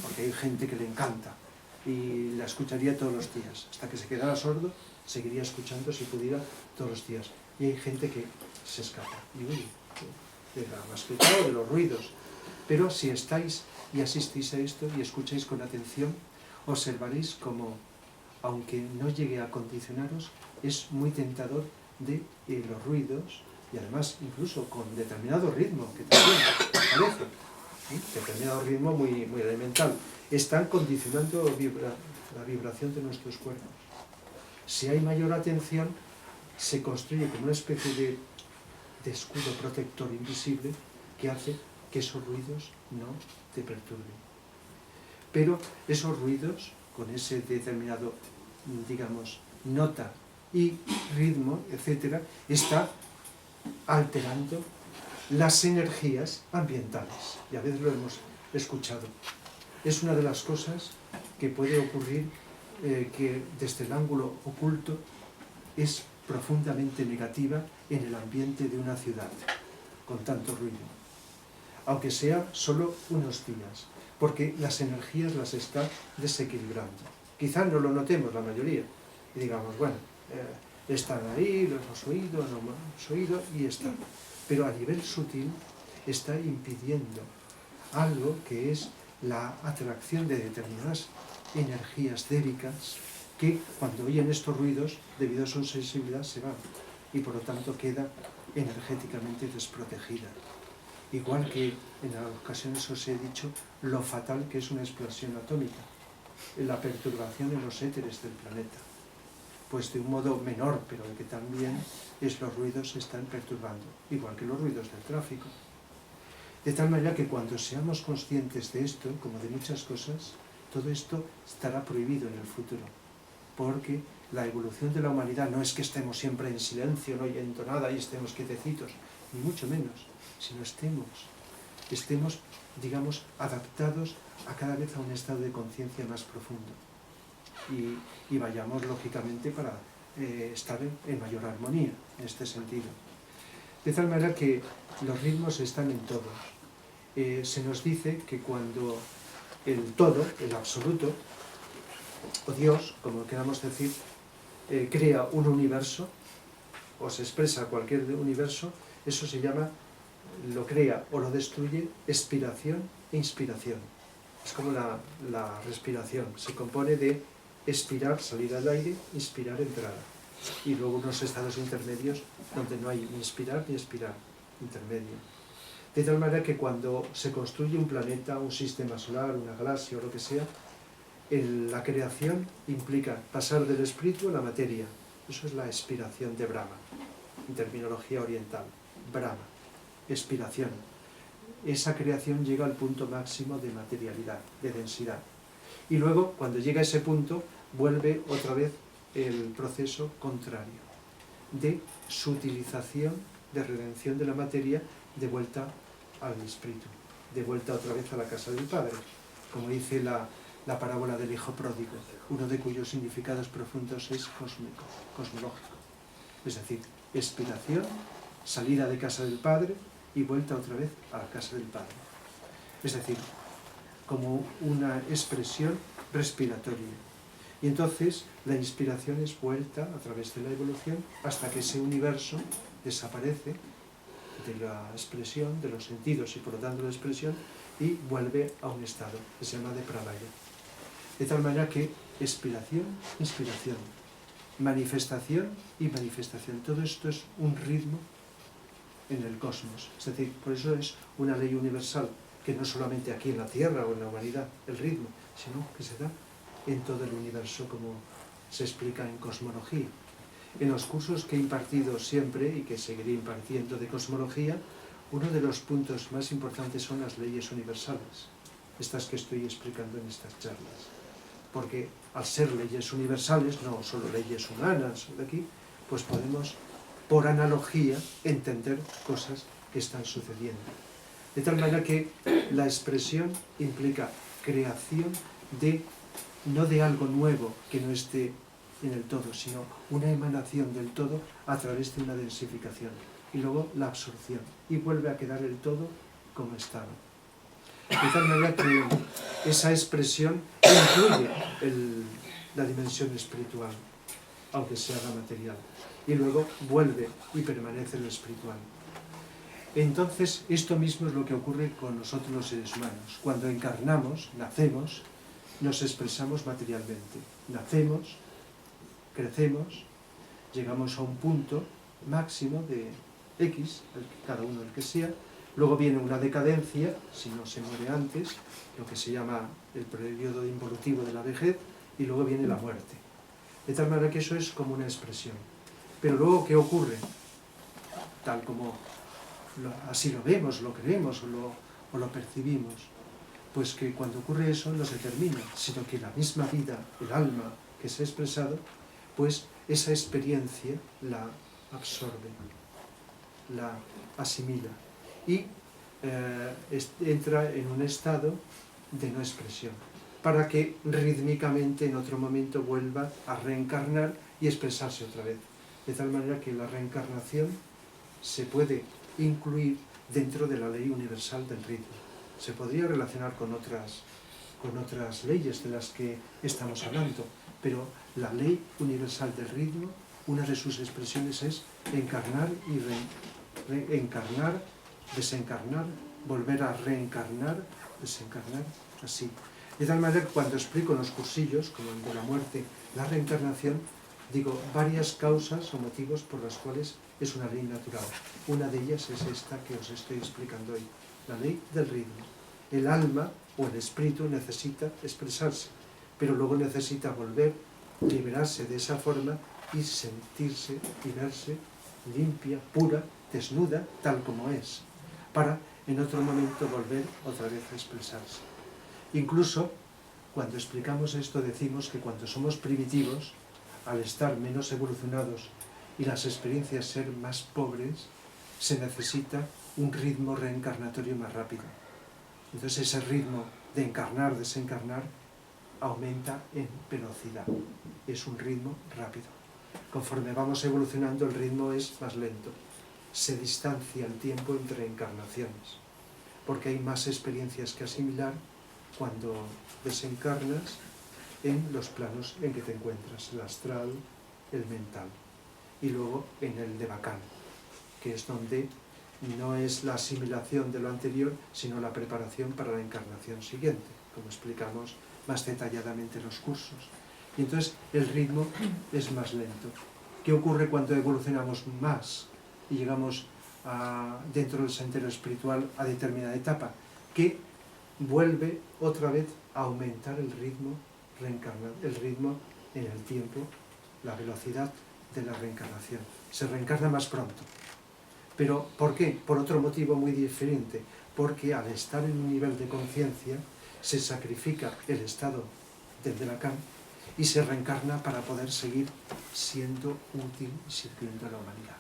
porque hay gente que le encanta y la escucharía todos los días, hasta que se quedara sordo, seguiría escuchando si pudiera todos los días. Y hay gente que se escapa y huye de la mascletá o de los ruidos. Pero si estáis y asistís a esto y escucháis con atención, observaréis como, aunque no llegue a condicionaros, es muy tentador de los ruidos, y además incluso con determinado ritmo, que también parece, determinado ritmo muy, muy elemental, están condicionando la vibración de nuestros cuerpos. Si hay mayor atención, se construye como una especie de escudo protector invisible que hace que esos ruidos no te perturben. Pero esos ruidos, con ese determinado, digamos, nota y ritmo, etcétera, está alterando las energías ambientales. Y a veces lo hemos escuchado. Es una de las cosas que puede ocurrir que desde el ángulo oculto es profundamente negativa en el ambiente de una ciudad, con tanto ruido. Aunque sea solo unos días, porque las energías las está desequilibrando. Quizá no lo notemos la mayoría, y digamos, bueno, están ahí, los hemos oído, no hemos oído, y está. Pero a nivel sutil está impidiendo algo que es la atracción de determinadas energías déricas que cuando oyen estos ruidos, debido a su sensibilidad, se van y por lo tanto queda energéticamente desprotegida. Igual que en ocasiones os he dicho lo fatal que es una explosión atómica, la perturbación en los éteres del planeta. Pues de un modo menor, pero que también los ruidos se están perturbando, igual que los ruidos del tráfico. De tal manera que cuando seamos conscientes de esto, como de muchas cosas, todo esto estará prohibido en el futuro, porque la evolución de la humanidad no es que estemos siempre en silencio, no oyendo nada y estemos quietecitos, ni mucho menos, sino estemos, digamos, adaptados a cada vez a un estado de conciencia más profundo. y vayamos lógicamente para estar en mayor armonía en este sentido. De tal manera que los ritmos están en todos. Se nos dice que cuando el todo, el absoluto, o Dios, como queramos decir, crea un universo, o se expresa cualquier universo, eso se llama, lo crea o lo destruye, expiración e inspiración. Es como la respiración, se compone de expirar, salir al aire, inspirar, entrar. Y luego unos estados intermedios donde no hay ni inspirar ni expirar, intermedio. De tal manera que cuando se construye un planeta, un sistema solar, una galaxia o lo que sea, la creación implica pasar del espíritu a la materia. Eso es la expiración de Brahma, en terminología oriental. Brahma, expiración. Esa creación llega al punto máximo de materialidad, de densidad. Y luego, cuando llega a ese punto, vuelve otra vez el proceso contrario, de sutilización, de redención de la materia, de vuelta al espíritu, de vuelta otra vez a la casa del Padre, como dice la parábola del hijo pródigo, uno de cuyos significados profundos es cósmico, cosmológico. Es decir, expiración, salida de casa del Padre y vuelta otra vez a la casa del Padre. Es decir, como una expresión respiratoria. Y entonces la inspiración es vuelta a través de la evolución hasta que ese universo desaparece de la expresión, de los sentidos y por lo tanto de la expresión, y vuelve a un estado que se llama de pralaya. De tal manera que expiración, inspiración, manifestación y manifestación. Todo esto es un ritmo en el cosmos. Es decir, por eso es una ley universal, que no solamente aquí en la Tierra o en la humanidad, el ritmo, sino que se da en todo el universo, como se explica en cosmología. En los cursos que he impartido siempre y que seguiré impartiendo de cosmología, uno de los puntos más importantes son las leyes universales, estas que estoy explicando en estas charlas. Porque al ser leyes universales, no solo leyes humanas de aquí, pues podemos, por analogía, entender cosas que están sucediendo. De tal manera que la expresión implica creación de, no de algo nuevo que no esté en el todo, sino una emanación del todo a través de una densificación. Y luego la absorción. Y vuelve a quedar el todo como estaba. De tal manera que esa expresión incluye la dimensión espiritual, aunque se haga material. Y luego vuelve y permanece lo espiritual. Entonces, esto mismo es lo que ocurre con nosotros los seres humanos. Cuando encarnamos, nacemos, nos expresamos materialmente. Nacemos, crecemos, llegamos a un punto máximo de X, cada uno el que sea, luego viene una decadencia, si no se muere antes, lo que se llama el periodo involutivo de la vejez, y luego viene la muerte. De tal manera que eso es como una expresión. Pero luego, ¿qué ocurre? Tal como así lo vemos, lo creemos o lo percibimos, pues que cuando ocurre eso no se termina, sino que la misma vida, el alma que se ha expresado, pues esa experiencia la absorbe, la asimila y entra en un estado de no expresión, para que rítmicamente en otro momento vuelva a reencarnar y expresarse otra vez. De tal manera que la reencarnación se puede incluir dentro de la ley universal del ritmo. Se podría relacionar con otras leyes de las que estamos hablando, pero la ley universal del ritmo, una de sus expresiones es encarnar y reencarnar, desencarnar, volver a reencarnar, desencarnar, así. De tal manera que cuando explico en los cursillos, como el de la muerte, la reencarnación, digo varias causas o motivos por las cuales es una ley natural. Una de ellas es esta que os estoy explicando hoy, la ley del ritmo. El alma o el espíritu necesita expresarse, pero luego necesita volver, liberarse de esa forma y sentirse y verse limpia, pura, desnuda, tal como es, para en otro momento volver otra vez a expresarse. Incluso cuando explicamos esto decimos que cuando somos primitivos, al estar menos evolucionados y las experiencias ser más pobres, se necesita un ritmo reencarnatorio más rápido. Entonces ese ritmo de encarnar, desencarnar, aumenta en velocidad. Es un ritmo rápido. Conforme vamos evolucionando, el ritmo es más lento. Se distancia el tiempo entre encarnaciones, porque hay más experiencias que asimilar cuando desencarnas en los planos en que te encuentras, el astral, el mental, y luego en el devacán, que es donde no es la asimilación de lo anterior, sino la preparación para la encarnación siguiente, como explicamos más detalladamente en los cursos. Y entonces el ritmo es más lento. ¿Qué ocurre cuando evolucionamos más y llegamos dentro del sendero espiritual a determinada etapa? Que vuelve otra vez a aumentar el ritmo en el tiempo, la velocidad de la reencarnación. Se reencarna más pronto. ¿Pero por qué? Por otro motivo muy diferente. Porque al estar en un nivel de conciencia se sacrifica el estado del devacán y se reencarna para poder seguir siendo útil y sirviendo a la humanidad.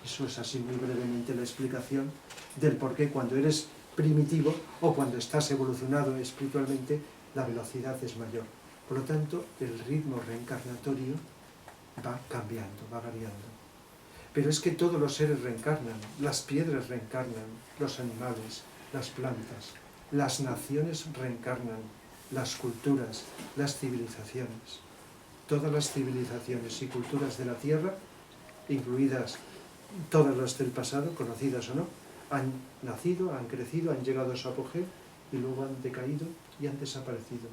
Eso es así muy brevemente la explicación del por qué cuando eres primitivo o cuando estás evolucionado espiritualmente, la velocidad es mayor. Por lo tanto, el ritmo reencarnatorio va cambiando, va variando. Pero es que todos los seres reencarnan, las piedras reencarnan, los animales, las plantas, las naciones reencarnan, las culturas, las civilizaciones. Todas las civilizaciones y culturas de la Tierra, incluidas todas las del pasado, conocidas o no, han nacido, han crecido, han llegado a su apogeo y luego han decaído y han desaparecido,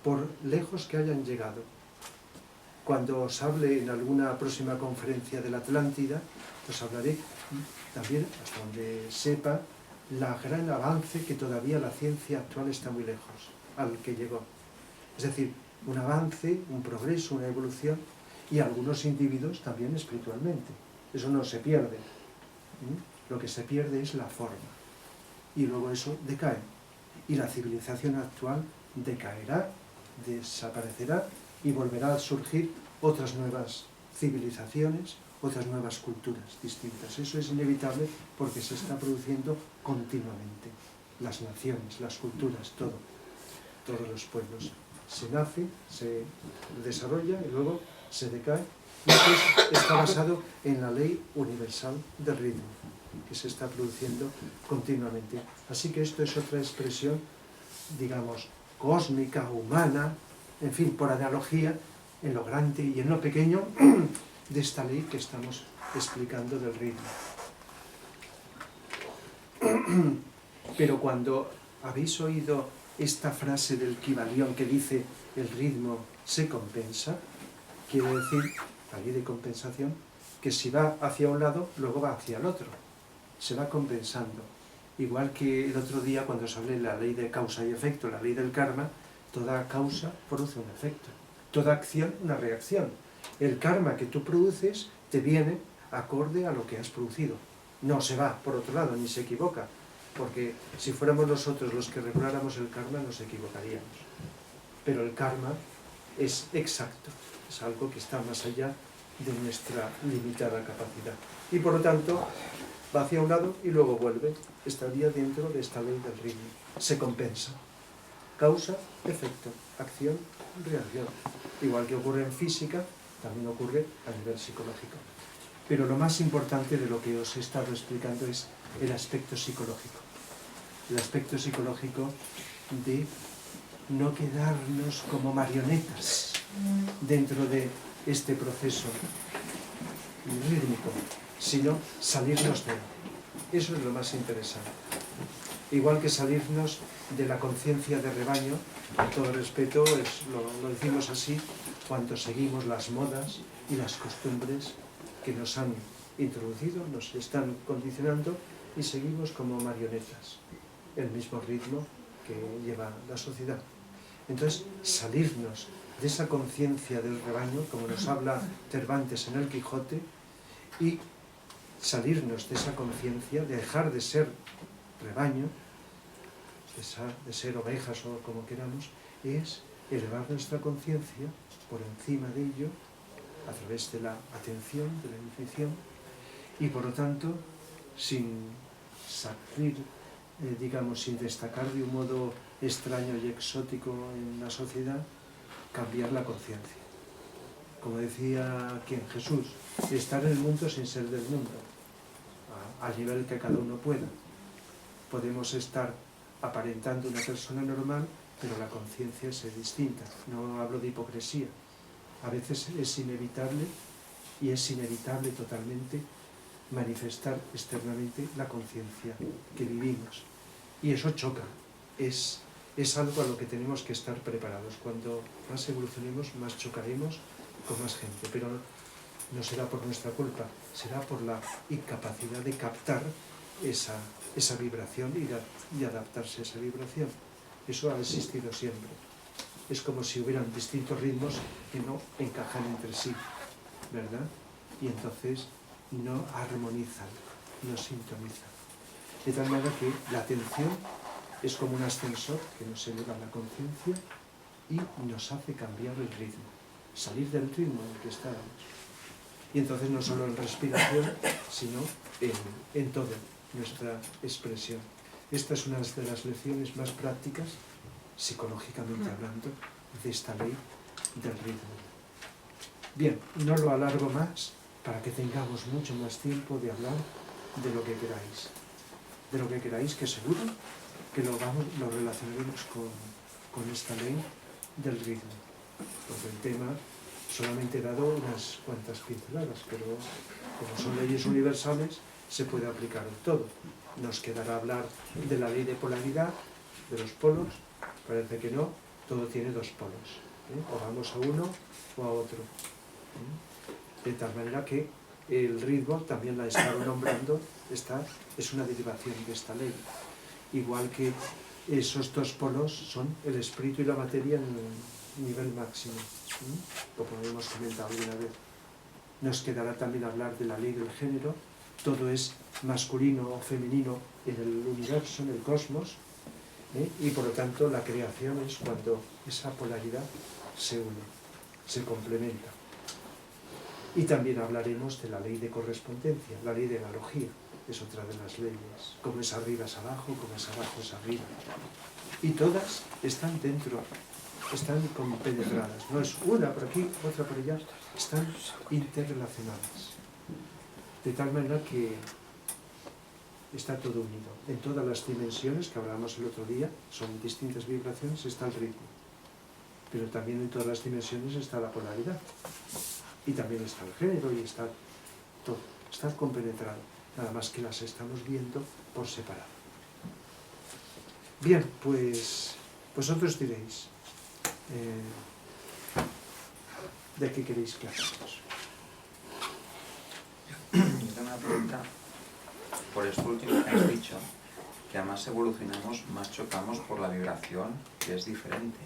por lejos que hayan llegado. Cuando os hable en alguna próxima conferencia de la Atlántida, os hablaré también, hasta donde sepa, la gran avance que todavía la ciencia actual está muy lejos, al que llegó. Es decir, un avance, un progreso, una evolución, y algunos individuos también espiritualmente. Eso no se pierde. Lo que se pierde es la forma. Y luego eso decae. Y la civilización actual decaerá, desaparecerá y volverá a surgir otras nuevas civilizaciones, otras nuevas culturas distintas. Eso es inevitable porque se está produciendo continuamente. Las naciones, las culturas, todo. Todos los pueblos. Se nace, se desarrolla y luego se decae. Y pues está basado en la ley universal del ritmo, que se está produciendo continuamente. Así que esto es otra expresión, digamos, cósmica, humana, en fin, por analogía, en lo grande y en lo pequeño, de esta ley que estamos explicando del ritmo. Pero cuando habéis oído esta frase del Kybalión que dice el ritmo se compensa, quiere decir, la ley de compensación, que si va hacia un lado, luego va hacia el otro. Se va compensando. Igual que el otro día cuando os hablé de la ley de causa y efecto, la ley del karma, toda causa produce un efecto. Toda acción, una reacción. El karma que tú produces te viene acorde a lo que has producido. No se va por otro lado, ni se equivoca. Porque si fuéramos nosotros los que reguláramos el karma, nos equivocaríamos. Pero el karma es exacto. Es algo que está más allá de nuestra limitada capacidad. Y por lo tanto, va hacia un lado y luego vuelve. Estaría dentro de esta ley del ritmo. Se compensa. Causa, efecto, acción, reacción. Igual que ocurre en física, también ocurre a nivel psicológico. Pero lo más importante de lo que os he estado explicando es el aspecto psicológico. El aspecto psicológico de no quedarnos como marionetas dentro de este proceso rítmico, sino salirnos de él. Eso es lo más interesante. Igual que salirnos de la conciencia de rebaño, con todo respeto, lo decimos así, cuando seguimos las modas y las costumbres que nos han introducido, nos están condicionando y seguimos como marionetas, el mismo ritmo que lleva la sociedad. Entonces, salirnos de esa conciencia del rebaño, como nos habla Cervantes en el Quijote, y salirnos de esa conciencia, de dejar de ser rebaño, de ser ovejas o como queramos, es elevar nuestra conciencia por encima de ello, a través de la atención, de la intuición, y por lo tanto, sin salir, digamos, sin destacar de un modo extraño y exótico en la sociedad, cambiar la conciencia. Como decía quien Jesús, estar en el mundo sin ser del mundo, al nivel que cada uno pueda. Podemos estar aparentando una persona normal, pero la conciencia es distinta. No hablo de hipocresía. A veces es inevitable, y es inevitable totalmente, manifestar externamente la conciencia que vivimos. Y eso choca. Es algo a lo que tenemos que estar preparados. Cuando más evolucionemos, más chocaremos con más gente. Pero no será por nuestra culpa, será por la incapacidad de captar esa vibración y adaptarse a esa vibración. Eso ha existido siempre. Es como si hubieran distintos ritmos que no encajan entre sí, ¿verdad? Y entonces no armonizan, no sintonizan. De tal manera que la atención es como un ascensor que nos eleva la conciencia y nos hace cambiar el ritmo, salir del ritmo en el que estábamos. Y entonces no solo en respiración, sino en toda nuestra expresión. Esta es una de las lecciones más prácticas, psicológicamente hablando, de esta ley del ritmo. Bien, no lo alargo más para que tengamos mucho más tiempo de hablar de lo que queráis. De lo que queráis, que seguro que lo relacionaremos con esta ley del ritmo. Porque el tema solamente he dado unas cuantas pinceladas, pero como son leyes universales, se puede aplicar en todo. Nos quedará hablar de la ley de polaridad, de los polos. Parece que no, todo tiene dos polos. O vamos a uno o a otro. De tal manera que el ritmo, también la he estado nombrando, es una derivación de esta ley. Igual que esos dos polos son el espíritu y la materia en un nivel máximo, como hemos comentado alguna vez. Nos quedará también hablar de la ley del género. Todo es masculino o femenino en el universo, en el cosmos, y por lo tanto la creación es cuando esa polaridad se une, se complementa. Y también hablaremos de la ley de correspondencia, la ley de analogía, es otra de las leyes. Como es arriba es abajo, como es abajo es arriba. Y todas están dentro, están compenetradas. No es una por aquí, otra por allá, están interrelacionadas. De tal manera que está todo unido. En todas las dimensiones que hablábamos el otro día, son distintas vibraciones, está el ritmo. Pero también en todas las dimensiones está la polaridad. Y también está el género y está todo. Está compenetrado. Nada más que las estamos viendo por separado. Bien, pues vosotros diréis, ¿de qué queréis que hablemos? Yo tengo una pregunta por esto último que has dicho, que además evolucionamos, más chocamos por la vibración, que es diferente.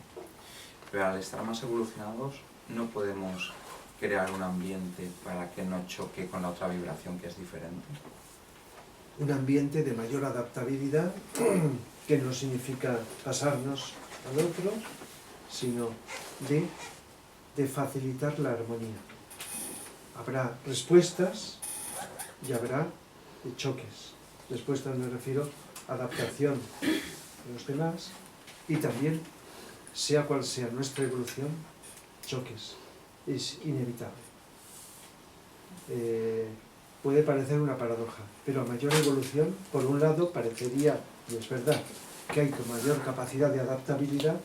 Pero al estar más evolucionados no podemos crear un ambiente para que no choque con la otra vibración que es diferente. Un ambiente de mayor adaptabilidad, que no significa pasarnos al otro, sino de facilitar la armonía. Habrá respuestas y habrá choques. Respuestas me refiero a adaptación de los demás y también, sea cual sea nuestra evolución, choques. Es inevitable. Puede parecer una paradoja, pero a mayor evolución, por un lado, parecería, y es verdad, que hay mayor capacidad de adaptabilidad,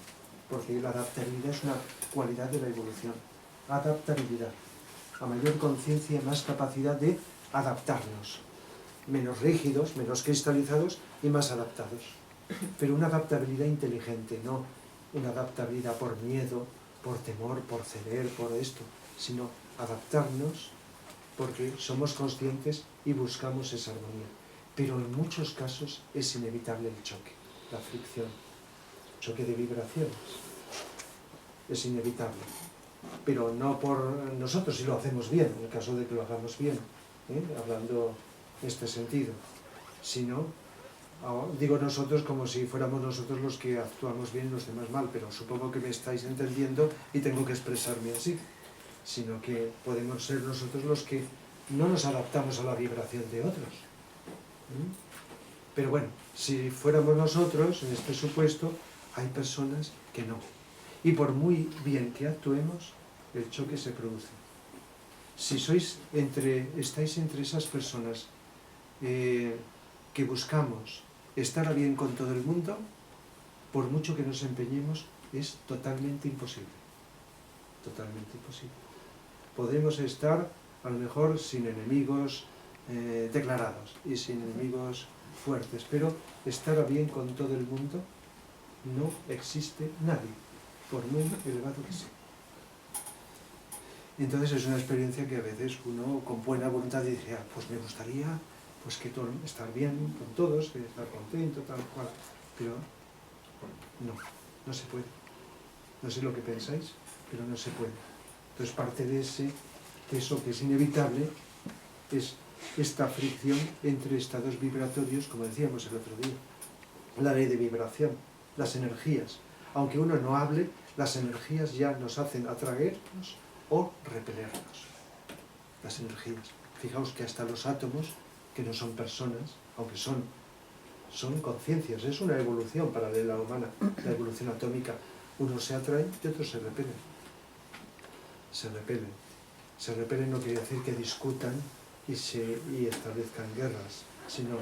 porque la adaptabilidad es una cualidad de la evolución. Adaptabilidad. A mayor conciencia, más capacidad de adaptarnos. Menos rígidos, menos cristalizados y más adaptados. Pero una adaptabilidad inteligente, no una adaptabilidad por miedo, por temor, por ceder, por esto, sino adaptarnos porque somos conscientes y buscamos esa armonía. Pero en muchos casos es inevitable el choque, la fricción, choque de vibraciones. Es inevitable. Pero no por nosotros si lo hacemos bien, en el caso de que lo hagamos bien, hablando en este sentido, sino, digo nosotros como si fuéramos nosotros los que actuamos bien y los demás mal, pero supongo que me estáis entendiendo y tengo que expresarme así, sino que podemos ser nosotros los que no nos adaptamos a la vibración de otros. Pero bueno, si fuéramos nosotros, en este supuesto, Hay personas que no. Y por muy bien que actuemos, el choque se produce. Si estáis entre esas personas que buscamos estar a bien con todo el mundo, por mucho que nos empeñemos, es totalmente imposible. Totalmente imposible. Podemos estar, a lo mejor, sin enemigos declarados y sin enemigos fuertes, pero estar a bien con todo el mundo no existe nadie, por muy elevado que sea. Entonces es una experiencia que a veces uno con buena voluntad dice, pues me gustaría pues que estar bien con todos, estar contento, tal cual, pero no se puede. No sé lo que pensáis, pero no se puede. Entonces parte de eso que es inevitable es esta fricción entre estados vibratorios, como decíamos el otro día, la ley de vibración, las energías. Aunque uno no hable, las energías ya nos hacen atraernos o repelernos. Las energías. Fijaos que hasta los átomos, que no son personas, aunque son conciencias, es una evolución paralela humana, la evolución atómica. Unos se atraen y otros se repelen. Se repelen. Se repelen no quiere decir que discutan y establezcan guerras, sino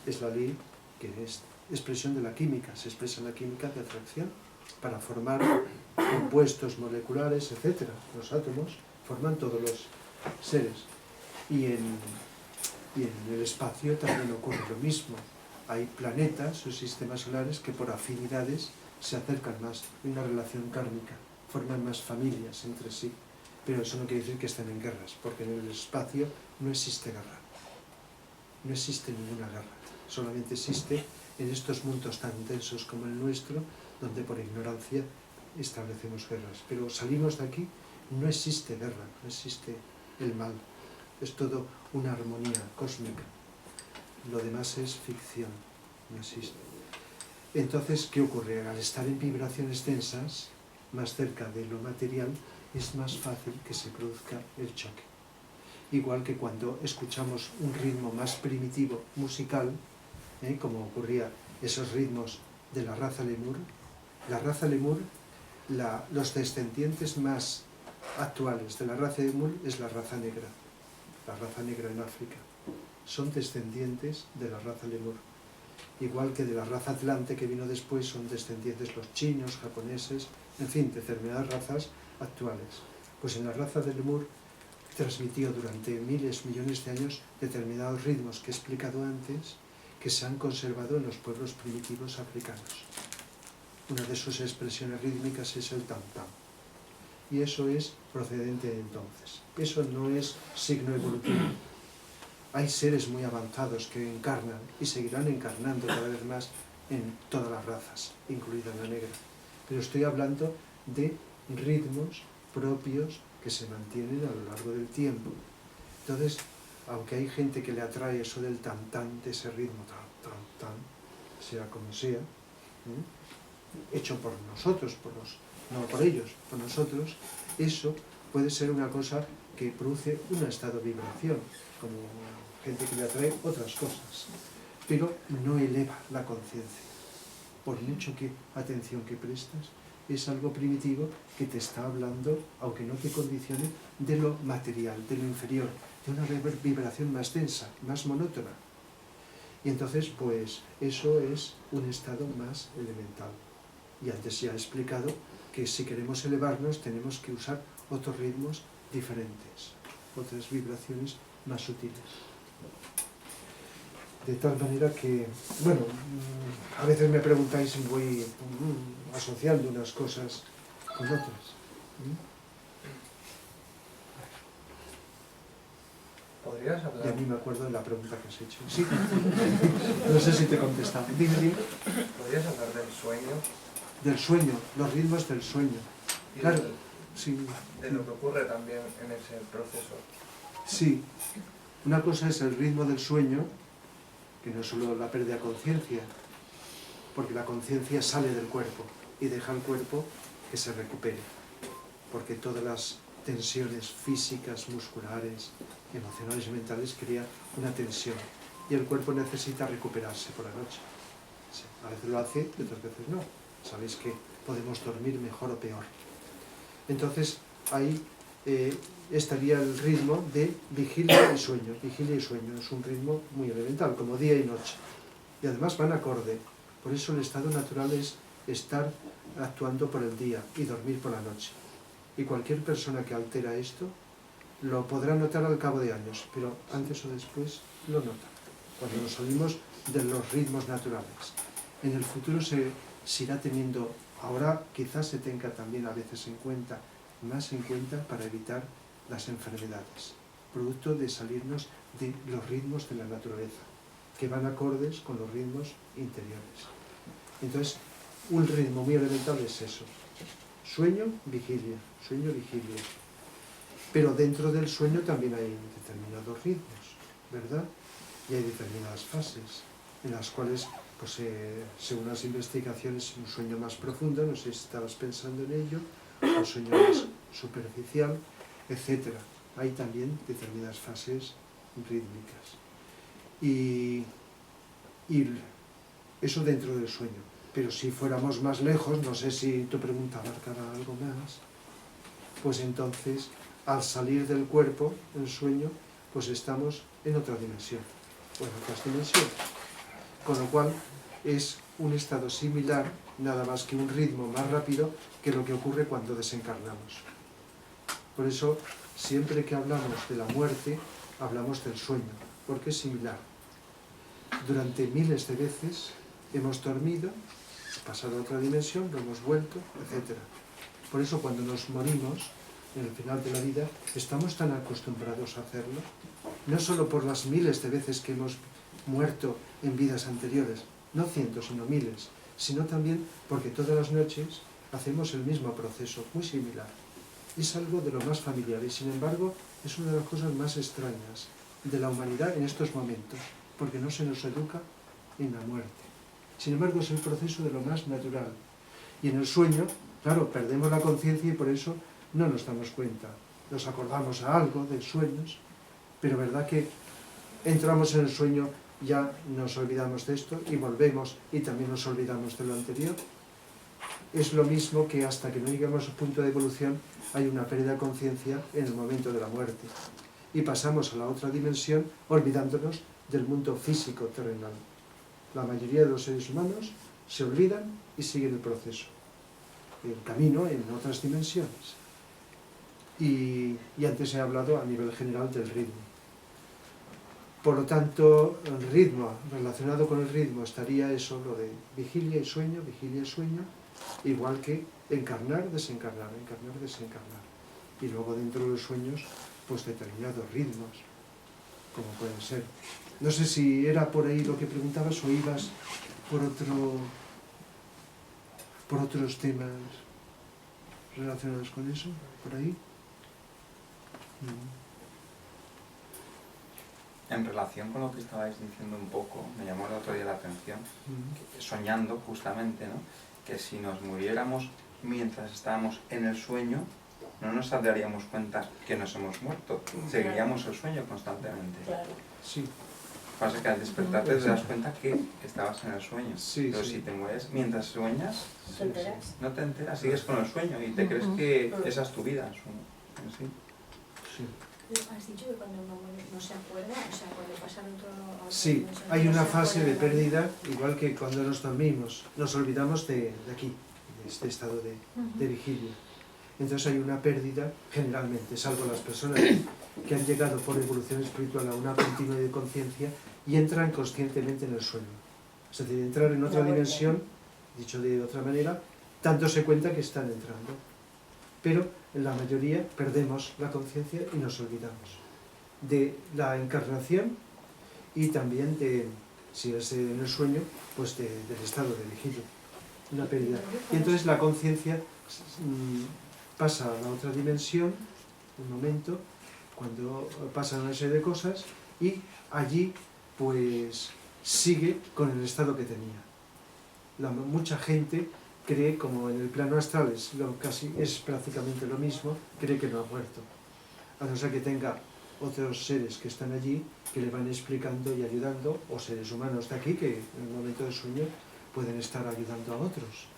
es la ley que es expresión de la química, se expresa en la química de atracción para formar compuestos moleculares, etc. Los átomos forman todos los seres. Y en el espacio también ocurre lo mismo. Hay planetas o sistemas solares que por afinidades se acercan más, en una relación kármica, forman más familias entre sí. Pero eso no quiere decir que estén en guerras, porque en el espacio no existe guerra. No existe ninguna guerra. Solamente existe en estos mundos tan densos como el nuestro, donde por ignorancia establecemos guerras. Pero salimos de aquí, no existe guerra, no existe el mal. Es todo una armonía cósmica. Lo demás es ficción, no existe. Entonces, ¿qué ocurre? Al estar en vibraciones densas, más cerca de lo material, es más fácil que se produzca el choque. Igual que cuando escuchamos un ritmo más primitivo musical, como ocurría esos ritmos de la raza lemur. La raza lemur, los descendientes más actuales de la raza lemur es la raza negra en África. Son descendientes de la raza lemur. Igual que de la raza atlante que vino después son descendientes los chinos, japoneses, en fin, determinadas razas actuales. Pues en la raza de lemur transmitió durante miles, millones de años determinados ritmos que he explicado antes, que se han conservado en los pueblos primitivos africanos. Una de sus expresiones rítmicas es el tam-tam. Y eso es procedente de entonces. Eso no es signo evolutivo. Hay seres muy avanzados que encarnan y seguirán encarnando cada vez más en todas las razas, incluida la negra. Pero estoy hablando de ritmos propios que se mantienen a lo largo del tiempo. Entonces, aunque hay gente que le atrae eso del tam-tam, de ese ritmo tam-tam, sea como sea, hecho por nosotros, no por ellos, por nosotros, eso puede ser una cosa que produce un estado de vibración, como gente que le atrae otras cosas, pero no eleva la conciencia. Por mucho atención que prestas, es algo primitivo que te está hablando, aunque no te condicione, de lo material, de lo inferior, de una vibración más densa, más monótona. Y entonces, pues, eso es un estado más elemental. Y antes ya he explicado que si queremos elevarnos tenemos que usar otros ritmos diferentes, otras vibraciones más sutiles. De tal manera que, bueno, a veces me preguntáis si voy asociando unas cosas con otras. ¿Podrías hablar? Y a mí me acuerdo de la pregunta que has hecho. Sí. No sé si te he contestado. Dime. ¿Podrías hablar del sueño? Del sueño, los ritmos del sueño. Y Claro, sí. de lo que ocurre también en ese proceso. Sí. Una cosa es el ritmo del sueño, que no es solo la pérdida de conciencia, porque la conciencia sale del cuerpo y deja al cuerpo que se recupere, porque todas las tensiones físicas, musculares, emocionales y mentales crean una tensión y el cuerpo necesita recuperarse por la noche. Sí, a veces lo hace y otras veces no. Sabéis que podemos dormir mejor o peor. Entonces, ahí estaría el ritmo de vigilia y sueño. Vigilia y sueño es un ritmo muy elemental, como día y noche. Y además van acorde. Por eso el estado natural es estar actuando por el día y dormir por la noche. Y cualquier persona que altera esto lo podrá notar al cabo de años, pero antes o después lo nota, cuando nos salimos de los ritmos naturales. En el futuro se irá teniendo, ahora quizás se tenga también a veces más en cuenta para evitar las enfermedades, producto de salirnos de los ritmos de la naturaleza, que van acordes con los ritmos interiores. Entonces, un ritmo muy elemental es eso: sueño, vigilia, sueño, vigilia. Pero dentro del sueño también hay determinados ritmos, ¿verdad? Y hay determinadas fases en las cuales, pues, según las investigaciones, un sueño más profundo, no sé si estabas pensando en ello, un sueño más superficial, etc. Hay también determinadas fases rítmicas. Y eso dentro del sueño. Pero si fuéramos más lejos, no sé si tu pregunta abarcará algo más, pues entonces, al salir del cuerpo, el sueño, pues estamos en otra dimensión, o en otras dimensiones. Con lo cual, es un estado similar, nada más que un ritmo más rápido que lo que ocurre cuando desencarnamos. Por eso, siempre que hablamos de la muerte, hablamos del sueño, porque es similar. Durante miles de veces hemos dormido, pasado a otra dimensión, lo hemos vuelto, etc. Por eso cuando nos morimos, en el final de la vida, estamos tan acostumbrados a hacerlo, no solo por las miles de veces que hemos muerto en vidas anteriores, no cientos, sino miles, sino también porque todas las noches hacemos el mismo proceso, muy similar. Es algo de lo más familiar y, sin embargo, es una de las cosas más extrañas de la humanidad en estos momentos, porque no se nos educa en la muerte. Sin embargo, es el proceso de lo más natural. Y en el sueño, claro, perdemos la conciencia y por eso no nos damos cuenta. Nos acordamos a algo de sueños, pero verdad que entramos en el sueño, ya nos olvidamos de esto y volvemos y también nos olvidamos de lo anterior. Es lo mismo que hasta que no lleguemos a su punto de evolución hay una pérdida de conciencia en el momento de la muerte. Y pasamos a la otra dimensión olvidándonos del mundo físico terrenal. La mayoría de los seres humanos se olvidan y siguen el proceso, el camino en otras dimensiones. Y antes he hablado a nivel general del ritmo. Por lo tanto, el ritmo, relacionado con el ritmo, estaría eso, lo de vigilia y sueño, igual que encarnar, desencarnar, encarnar, desencarnar. Y luego dentro de los sueños, pues determinados ritmos, como pueden ser. No sé si era por ahí lo que preguntabas o ibas por otros temas relacionados con eso, por ahí. En relación con lo que estabais diciendo un poco, me llamó el otro día la atención, soñando justamente, ¿no?, que si nos muriéramos mientras estábamos en el sueño, no nos daríamos cuenta que nos hemos muerto, seguiríamos el sueño constantemente. Claro. Sí. Pasa que al despertarte te das cuenta que estabas en el sueño, Sí, pero sí. si te mueres mientras sueñas, ¿Te enteras? no te enteras, sigues con el sueño y te crees que esa es tu vida. ¿Sí? Sí. ¿Has dicho que cuando uno muere no se acuerda? O sea, cuando pasa de otro... Sí, hay una fase de pérdida, igual que cuando nos dormimos, nos olvidamos de aquí, de este estado de vigilia. Entonces hay una pérdida, generalmente, salvo las personas que han llegado por evolución espiritual a una continuidad de conciencia y entran conscientemente en el sueño. Es decir, entrar en otra dimensión, dicho de otra manera, tanto se cuenta que están entrando. Pero en la mayoría perdemos la conciencia y nos olvidamos de la encarnación y también de, si es en el sueño, pues del estado de vigilia, una pérdida. Y entonces la conciencia pasa a la otra dimensión, un momento, cuando pasan una serie de cosas, y allí pues sigue con el estado que tenía. Mucha gente cree, como en el plano astral es prácticamente lo mismo, cree que no ha muerto. A no ser que tenga otros seres que están allí, que le van explicando y ayudando, o seres humanos de aquí, que en el momento del sueño pueden estar ayudando a otros.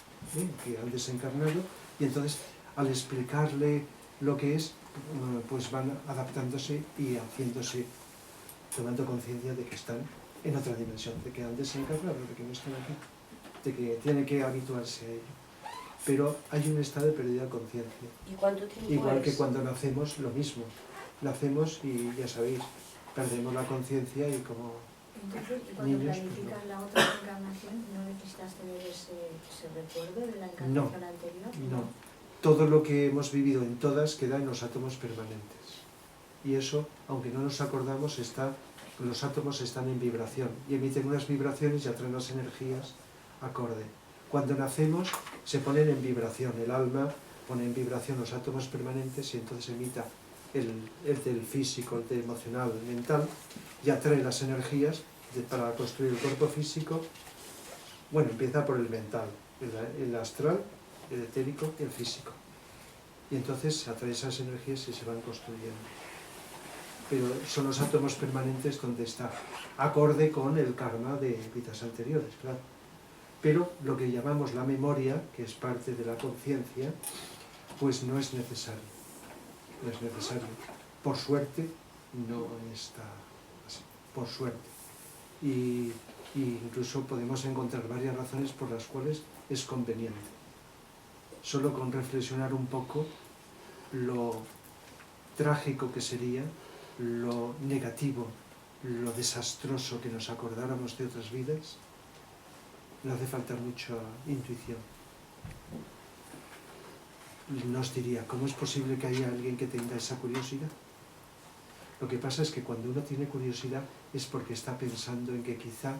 que han desencarnado, y entonces al explicarle lo que es, pues van adaptándose y haciéndose, tomando conciencia de que están en otra dimensión, de que han desencarnado, de que no están aquí, de que tienen que habituarse a ello. Pero hay un estado de pérdida de conciencia. ¿Y cuánto tiempo Igual que es? cuando nacemos, lo mismo. Nacemos y ya sabéis, perdemos la conciencia y como Entonces, ¿y cuando niños, planificas la otra encarnación, no necesitas tener ese recuerdo de la encarnación anterior? no. Todo lo que hemos vivido en todas queda en los átomos permanentes. Y eso, aunque no nos acordamos, los átomos están en vibración y emiten unas vibraciones y atraen las energías acorde. Cuando nacemos se ponen en vibración, el alma pone en vibración los átomos permanentes y entonces emita el del físico, el del emocional, el mental, y atrae las energías para construir el cuerpo físico. Bueno, empieza por el mental, el astral, el etérico y el físico. Y entonces atrae esas energías y se van construyendo. Pero son los átomos permanentes donde está, acorde con el karma de vidas anteriores, claro. Pero lo que llamamos la memoria, que es parte de la conciencia, pues no es necesario. No es necesario. Por suerte, no está así. Por suerte. Y incluso podemos encontrar varias razones por las cuales es conveniente. Solo con reflexionar un poco lo trágico que sería, lo negativo, lo desastroso que nos acordáramos de otras vidas, no hace falta mucha intuición. Nos diría, ¿cómo es posible que haya alguien que tenga esa curiosidad? Lo que pasa es que cuando uno tiene curiosidad es porque está pensando en que quizá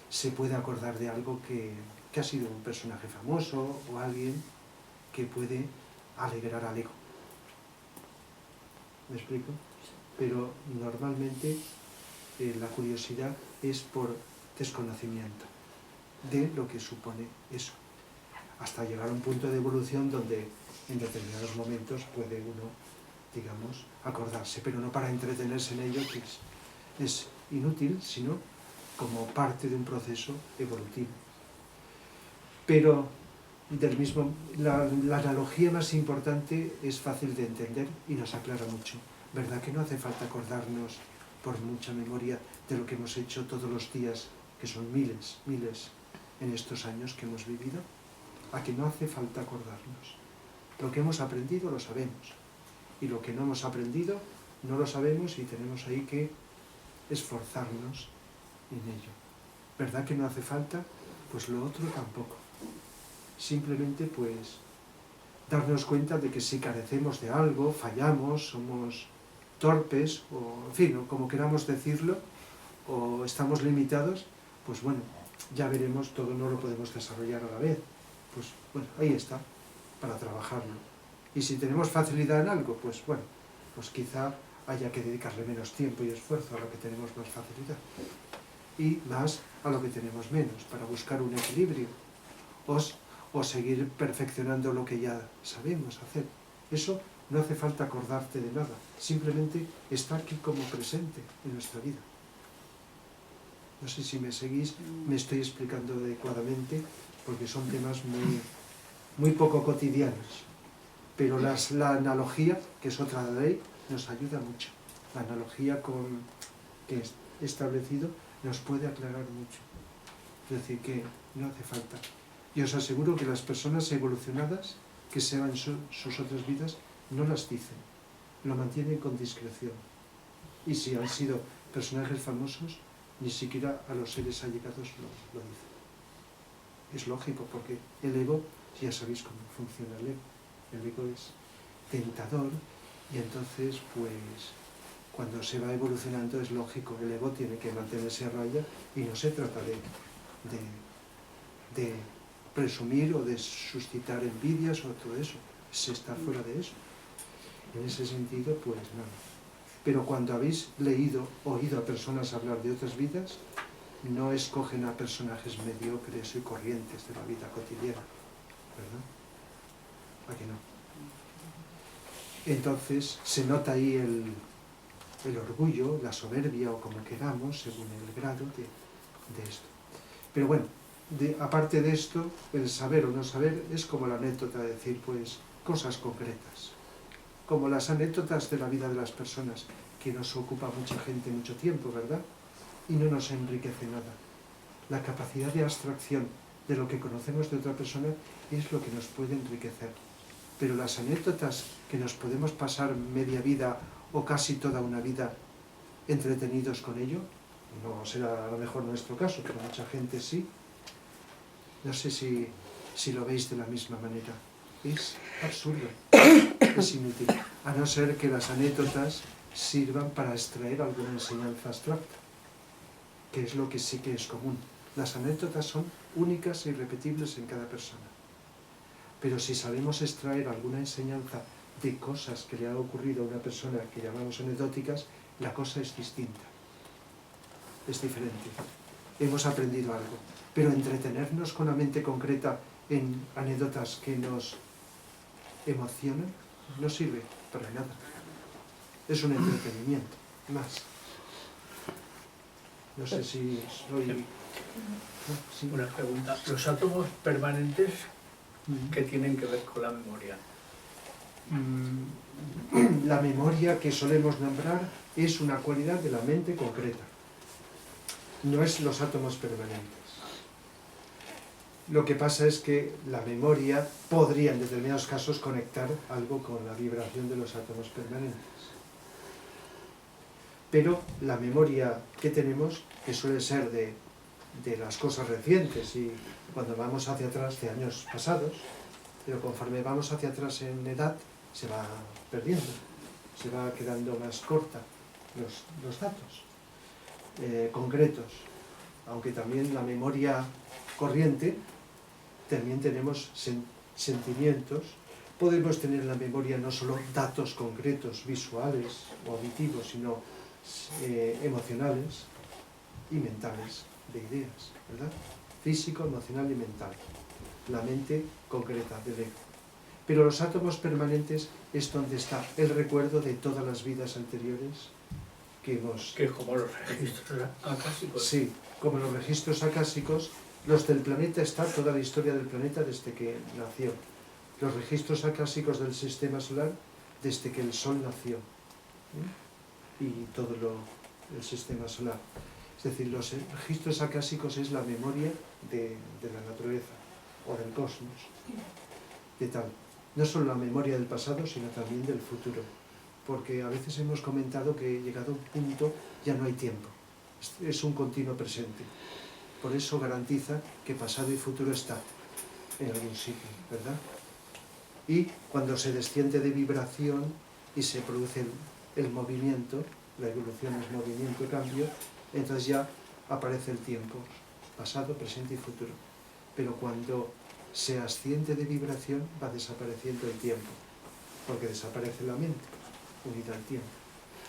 se puede acordar de algo que ha sido un personaje famoso o alguien que puede alegrar al ego. ¿Me explico? Pero normalmente la curiosidad es por desconocimiento de lo que supone eso, hasta llegar a un punto de evolución donde en determinados momentos puede uno, digamos, acordarse, pero no para entretenerse en ello, que es inútil, sino como parte de un proceso evolutivo. Pero la analogía más importante es fácil de entender y nos aclara mucho. ¿Verdad que no hace falta acordarnos por mucha memoria de lo que hemos hecho todos los días, que son miles en estos años que hemos vivido? ¿A que no hace falta acordarnos? Lo que hemos aprendido lo sabemos, y lo que no hemos aprendido no lo sabemos y tenemos ahí que esforzarnos en ello. ¿Verdad que no hace falta? Pues lo otro tampoco. Simplemente pues darnos cuenta de que si carecemos de algo, fallamos, somos torpes, o en fin, o como queramos decirlo, o estamos limitados, pues bueno, ya veremos, todo no lo podemos desarrollar a la vez. Pues bueno, ahí está, para trabajarlo. Y si tenemos facilidad en algo, pues bueno, pues quizá haya que dedicarle menos tiempo y esfuerzo a lo que tenemos más facilidad. Y más a lo que tenemos menos, para buscar un equilibrio. O seguir perfeccionando lo que ya sabemos hacer. Eso no hace falta acordarte de nada, simplemente está aquí como presente en nuestra vida. No sé si me seguís, me estoy explicando adecuadamente, porque son temas muy poco cotidianos. Pero la analogía, que es otra ley, nos ayuda mucho. La analogía que he establecido nos puede aclarar mucho. Es decir, que no hace falta. Y os aseguro que las personas evolucionadas que se van sus otras vidas no las dicen, lo mantienen con discreción. Y si han sido personajes famosos, ni siquiera a los seres allegados lo dicen. Es lógico, porque el ego, ya sabéis cómo funciona el ego. El ego es tentador y entonces, pues, cuando se va evolucionando es lógico, el ego tiene que mantenerse a raya y no se trata de presumir o de suscitar envidias o todo eso, es estar fuera de eso. En ese sentido, pues no. Pero cuando habéis oído a personas hablar de otras vidas, no escogen a personajes mediocres y corrientes de la vida cotidiana, ¿verdad? ¿A que no? Entonces se nota ahí el orgullo, la soberbia o como queramos, según el grado de esto. Pero bueno, aparte de esto, el saber o no saber es como la anécdota, de decir, pues, cosas concretas. Como las anécdotas de la vida de las personas, que nos ocupa mucha gente mucho tiempo, ¿verdad? Y no nos enriquece nada. La capacidad de abstracción de lo que conocemos de otra persona es lo que nos puede enriquecer. Pero las anécdotas que nos podemos pasar media vida o casi toda una vida entretenidos con ello, no será a lo mejor nuestro caso, pero mucha gente sí. No sé si lo veis de la misma manera. Es absurdo, es inútil, a no ser que las anécdotas sirvan para extraer alguna enseñanza abstracta, que es lo que sí que es común. Las anécdotas son únicas e irrepetibles en cada persona. Pero si sabemos extraer alguna enseñanza de cosas que le han ocurrido a una persona que llamamos anecdóticas, la cosa es distinta, es diferente. Hemos aprendido algo, pero entretenernos con la mente concreta en anécdotas que nos emocionan no sirve para nada. Es un entretenimiento, más. No sé si soy... ¿No? ¿Sí? Una pregunta. Los átomos permanentes, ¿qué tienen que ver con la memoria? La memoria que solemos nombrar es una cualidad de la mente concreta. No es los átomos permanentes. Lo que pasa es que la memoria podría en determinados casos conectar algo con la vibración de los átomos permanentes. Pero la memoria que tenemos, que suele ser de las cosas recientes y cuando vamos hacia atrás de años pasados, pero conforme vamos hacia atrás en edad se va perdiendo, se va quedando más corta los datos concretos, aunque también la memoria corriente, también tenemos sentimientos, podemos tener en la memoria no solo datos concretos, visuales o auditivos, sino emocionales y mentales, de ideas, ¿verdad? Físico, emocional y mental. La mente concreta del ego. Pero los átomos permanentes es donde está el recuerdo de todas las vidas anteriores que hemos... Que es como los registros acásicos. Sí, como los registros acásicos, los del planeta está toda la historia del planeta desde que nació. Los registros acásicos del sistema solar desde que el Sol nació. Y todo el sistema solar. Es decir, los registros acásicos es la memoria de la naturaleza o del cosmos. De tal. No solo la memoria del pasado, sino también del futuro. Porque a veces hemos comentado que llegado a un punto ya no hay tiempo. Es un continuo presente. Por eso garantiza que pasado y futuro están en algún sitio, ¿verdad? Y cuando se desciende de vibración y se produce el movimiento, la evolución es movimiento, cambio, entonces ya aparece el tiempo, pasado, presente y futuro. Pero cuando se asciende de vibración va desapareciendo el tiempo, porque desaparece la mente, unida al tiempo.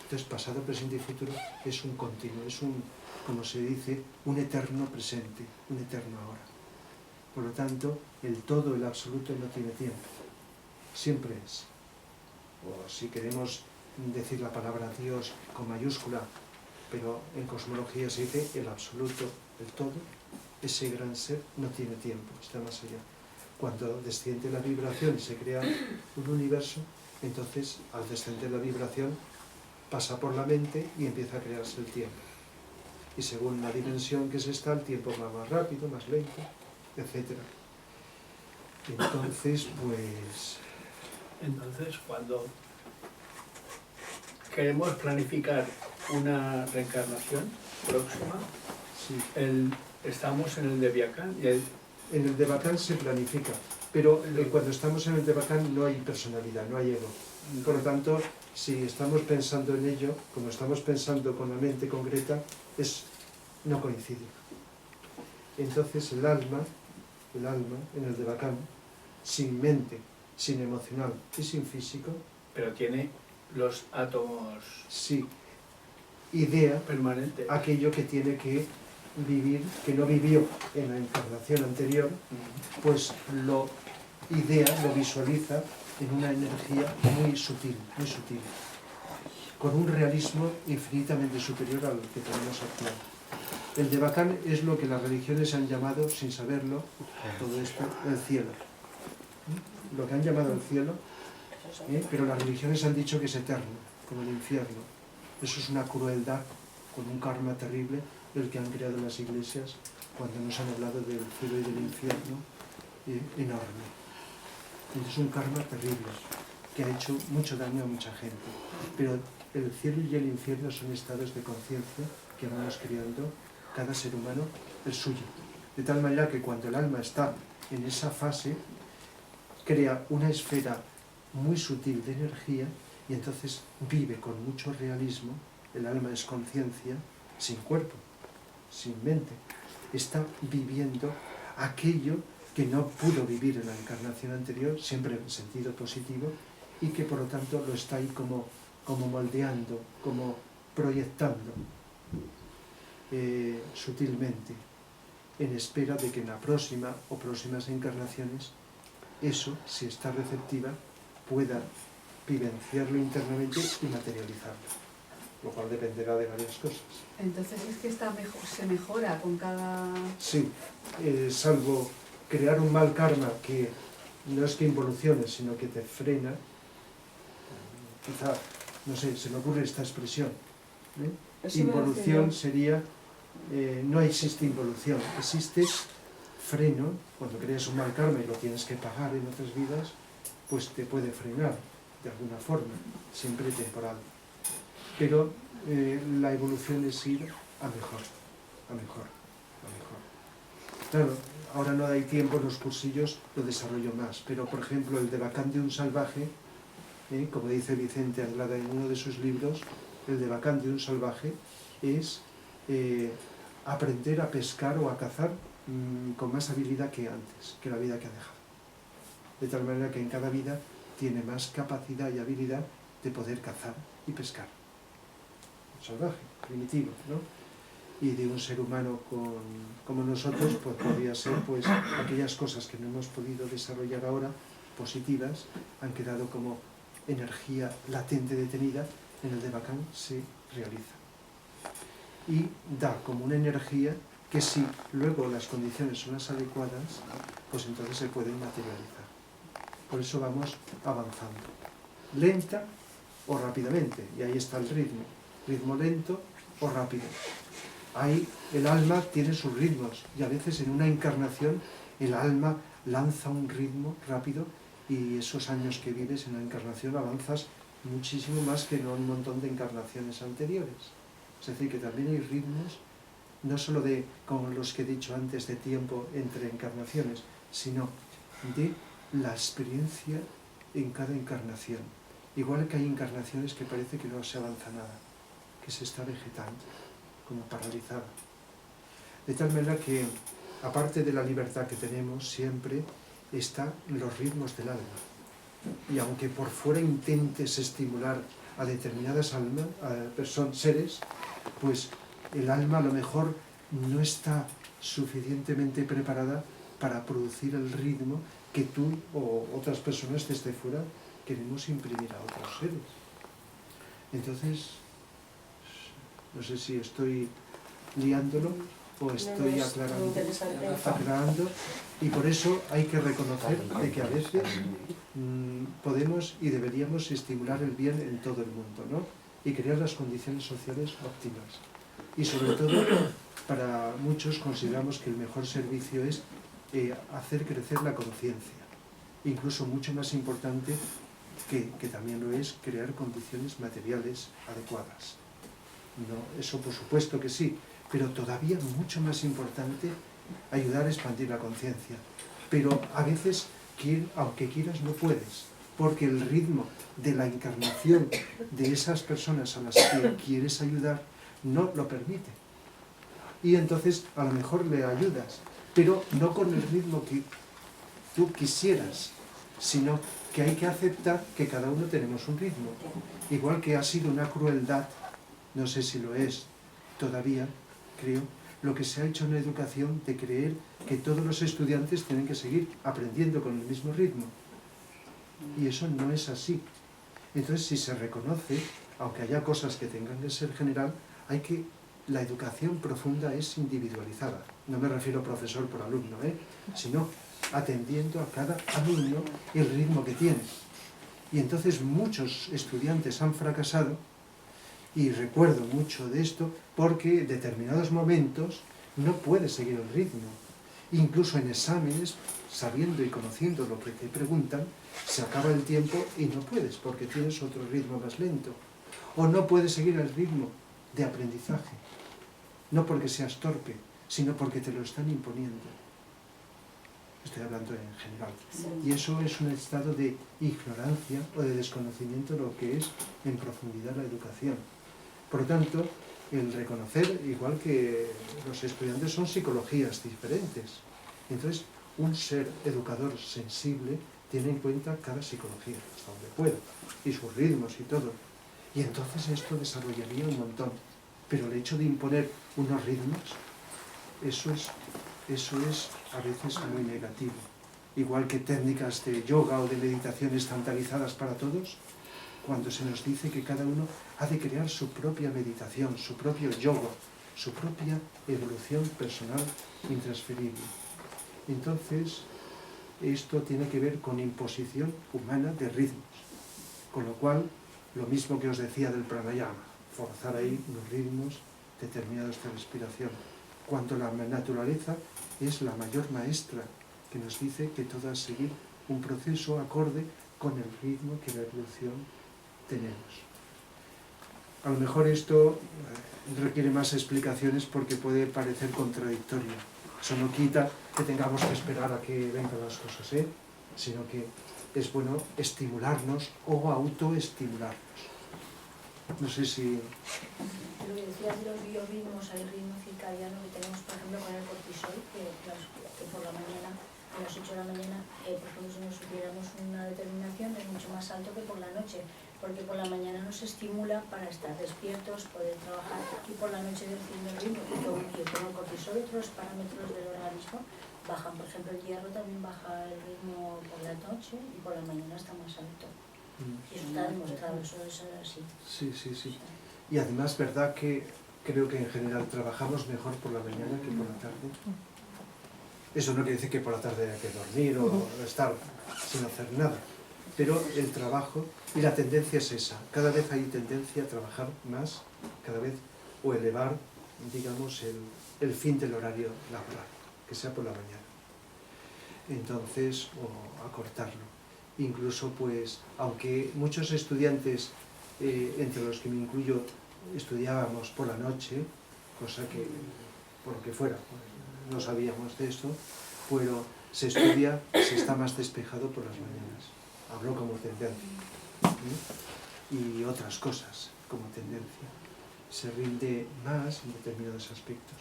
Entonces pasado, presente y futuro es un continuo, es un, como se dice, un eterno presente, un eterno ahora. Por lo tanto, el todo, el absoluto no tiene tiempo, siempre es. O si queremos decir la palabra Dios con mayúscula, pero en cosmología se dice el absoluto, el todo, ese gran ser no tiene tiempo, está más allá. Cuando desciende la vibración y se crea un universo, entonces al descender la vibración pasa por la mente y empieza a crearse el tiempo. Y según la dimensión que se está, el tiempo va más rápido, más lento, etc. Entonces, pues... Entonces, cuando queremos planificar una reencarnación próxima, Sí. Estamos en el Deviacán y En el Devacán se planifica, pero cuando estamos en el Devacán no hay personalidad, no hay ego. Por lo tanto, si estamos pensando en ello, como estamos pensando con la mente concreta, no coincide. Entonces el alma en el Devacán, sin mente, sin emocional y sin físico, pero tiene los átomos sí, idea permanentes. aquello que tiene que vivir, que no vivió en la encarnación anterior, pues lo idea, lo visualiza en una energía muy sutil, con un realismo infinitamente superior al que tenemos actual. El Devacán es lo que las religiones han llamado, sin saberlo, todo esto, el cielo. Lo que han llamado el cielo, pero las religiones han dicho que es eterno, como el infierno. Eso es una crueldad, con un karma terrible, el que han creado las iglesias cuando nos han hablado del cielo y del infierno, enorme. Es un karma terrible, que ha hecho mucho daño a mucha gente. Pero el cielo y el infierno son estados de conciencia que vamos creando cada ser humano el suyo. De tal manera que cuando el alma está en esa fase, crea una esfera muy sutil de energía y entonces vive con mucho realismo. El alma es conciencia, sin cuerpo, sin mente. Está viviendo aquello que no pudo vivir en la encarnación anterior, siempre en sentido positivo, y que por lo tanto lo está ahí como moldeando, como proyectando sutilmente, en espera de que en la próxima o próximas encarnaciones eso, si está receptiva, pueda vivenciarlo internamente y materializarlo, lo cual dependerá de varias cosas. Entonces es que se mejora con cada... Sí, salvo crear un mal karma que no es que involucione, sino que te frena. Quizá, no sé, se me ocurre esta expresión. Involución sería, no existe involución, existe freno. Cuando creas un mal karma y lo tienes que pagar en otras vidas, pues te puede frenar de alguna forma, siempre temporal. Pero la evolución es ir a mejor, a mejor, a mejor. Claro, ahora no hay tiempo, en los cursillos lo desarrollo más, pero por ejemplo el Devacán de un salvaje, como dice Vicente Anglada en uno de sus libros, el Devacán de un salvaje es aprender a pescar o a cazar con más habilidad que antes, que la vida que ha dejado. De tal manera que en cada vida tiene más capacidad y habilidad de poder cazar y pescar. Un salvaje, primitivo, ¿no? Y de un ser humano como nosotros, pues podría ser pues aquellas cosas que no hemos podido desarrollar ahora, positivas, han quedado como energía latente detenida, en el Devacán se realiza. Y da como una energía que si luego las condiciones son las adecuadas, pues entonces se pueden materializar. Por eso vamos avanzando, lenta o rápidamente, y ahí está el ritmo lento o rápido. Ahí el alma tiene sus ritmos, y a veces en una encarnación el alma lanza un ritmo rápido, y esos años que vives en la encarnación avanzas muchísimo más que en un montón de encarnaciones anteriores. Es decir, que también hay ritmos, no solo de, como los que he dicho antes, de tiempo entre encarnaciones, sino de la experiencia en cada encarnación. Igual que hay encarnaciones que parece que no se avanza nada, que se está vegetando, como paralizada. De tal manera que, aparte de la libertad que tenemos, siempre están los ritmos del alma. Y aunque por fuera intentes estimular a determinadas almas, seres, pues el alma a lo mejor no está suficientemente preparada para producir el ritmo que tú o otras personas desde fuera queremos imprimir a otros seres. Entonces, no sé si estoy liándolo o estoy aclarando, y por eso hay que reconocer de que a veces podemos y deberíamos estimular el bien en todo el mundo, ¿no? Y crear las condiciones sociales óptimas. Y sobre todo, para muchos consideramos que el mejor servicio es hacer crecer la conciencia. Incluso mucho más importante, que también lo es, crear condiciones materiales adecuadas. No, eso por supuesto que sí, pero todavía mucho más importante, ayudar a expandir la conciencia. Pero a veces, aunque quieras, no puedes, porque el ritmo de la encarnación de esas personas a las que quieres ayudar no lo permite. Y entonces a lo mejor le ayudas, pero no con el ritmo que tú quisieras, sino que hay que aceptar que cada uno tenemos un ritmo. Igual que ha sido una crueldad, no sé si lo es todavía, creo, lo que se ha hecho en la educación de creer que todos los estudiantes tienen que seguir aprendiendo con el mismo ritmo. Y eso no es así. Entonces, si se reconoce, aunque haya cosas que tengan que ser general, hay que la educación profunda es individualizada. No me refiero profesor por alumno, sino atendiendo a cada alumno y el ritmo que tiene. Y entonces muchos estudiantes han fracasado, y recuerdo mucho de esto, porque en determinados momentos no puedes seguir el ritmo. Incluso en exámenes, sabiendo y conociendo lo que te preguntan, se acaba el tiempo y no puedes, porque tienes otro ritmo más lento. O no puedes seguir el ritmo de aprendizaje. No porque seas torpe, sino porque te lo están imponiendo. Estoy hablando en general. Y eso es un estado de ignorancia o de desconocimiento de lo que es en profundidad la educación. Por lo tanto, el reconocer, igual que los estudiantes, son psicologías diferentes. Entonces, un ser educador sensible tiene en cuenta cada psicología, hasta donde pueda, y sus ritmos y todo. Y entonces esto desarrollaría un montón. Pero el hecho de imponer unos ritmos, eso es a veces muy negativo. Igual que técnicas de yoga o de meditación estandarizadas para todos, cuando se nos dice que cada uno ha de crear su propia meditación, su propio yoga, su propia evolución personal intransferible. Entonces, esto tiene que ver con imposición humana de ritmos. Con lo cual, lo mismo que os decía del pranayama, forzar ahí unos ritmos determinados de respiración. Cuando la naturaleza es la mayor maestra que nos dice que todo es seguir un proceso acorde con el ritmo que la evolución tenemos. A lo mejor esto requiere más explicaciones porque puede parecer contradictorio. Eso no quita que tengamos que esperar a que vengan las cosas, sino que es bueno estimularnos o autoestimularnos. No sé si... Lo que decías de los biorritmos, el ritmo circadiano que tenemos, por ejemplo, con el cortisol, que por la mañana, a las 8 de la mañana, por ejemplo, si nos supiéramos una determinación, es mucho más alto que por la noche, porque por la mañana nos estimula para estar despiertos, poder trabajar, y por la noche desciende el ritmo, y con el cortisol y otros parámetros del organismo bajan. Por ejemplo, el hierro también baja el ritmo por la noche y por la mañana está más alto. Y eso está demostrado, eso es así. Sí. Y además, ¿verdad que creo que en general trabajamos mejor por la mañana que por la tarde? Eso no quiere decir que por la tarde haya que dormir o estar sin hacer nada. Pero el trabajo y la tendencia es esa. Cada vez hay tendencia a trabajar más, cada vez, o elevar, digamos, el fin del horario laboral, que sea por la mañana. Entonces, o acortarlo. Incluso, pues, aunque muchos estudiantes, entre los que me incluyo, estudiábamos por la noche, cosa que, por lo que fuera, pues, no sabíamos de esto, pero se estudia, se está más despejado por las mañanas. Hablo como tendencia. Y otras cosas como tendencia. Se rinde más en determinados aspectos.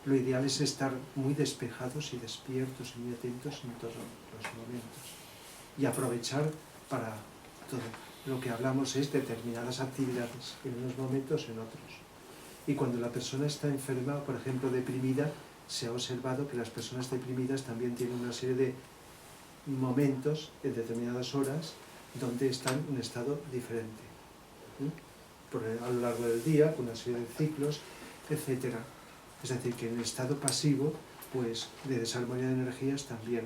Lo ideal es estar muy despejados y despiertos y muy atentos en todos los momentos. Y aprovechar para todo. Lo que hablamos es determinadas actividades, en unos momentos, en otros. Y cuando la persona está enferma, por ejemplo, deprimida, se ha observado que las personas deprimidas también tienen una serie de momentos, en determinadas horas, donde están en un estado diferente. A lo largo del día, con una serie de ciclos, etc. Es decir, que en el estado pasivo, pues, de desarmonía de energías también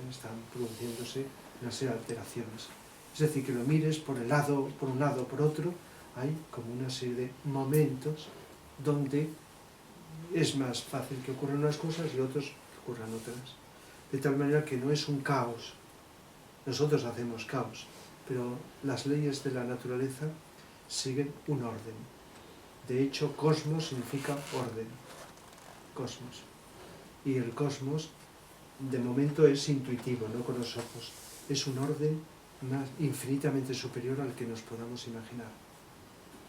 están produciéndose una serie de alteraciones. Es decir, que lo mires por un lado o por otro, hay como una serie de momentos donde es más fácil que ocurran unas cosas y otros que ocurran otras. De tal manera que no es un caos. Nosotros hacemos caos, pero las leyes de la naturaleza siguen un orden. De hecho, cosmos significa orden. Cosmos. Y el cosmos, de momento, es intuitivo, no con los ojos. Es un orden más infinitamente superior al que nos podamos imaginar.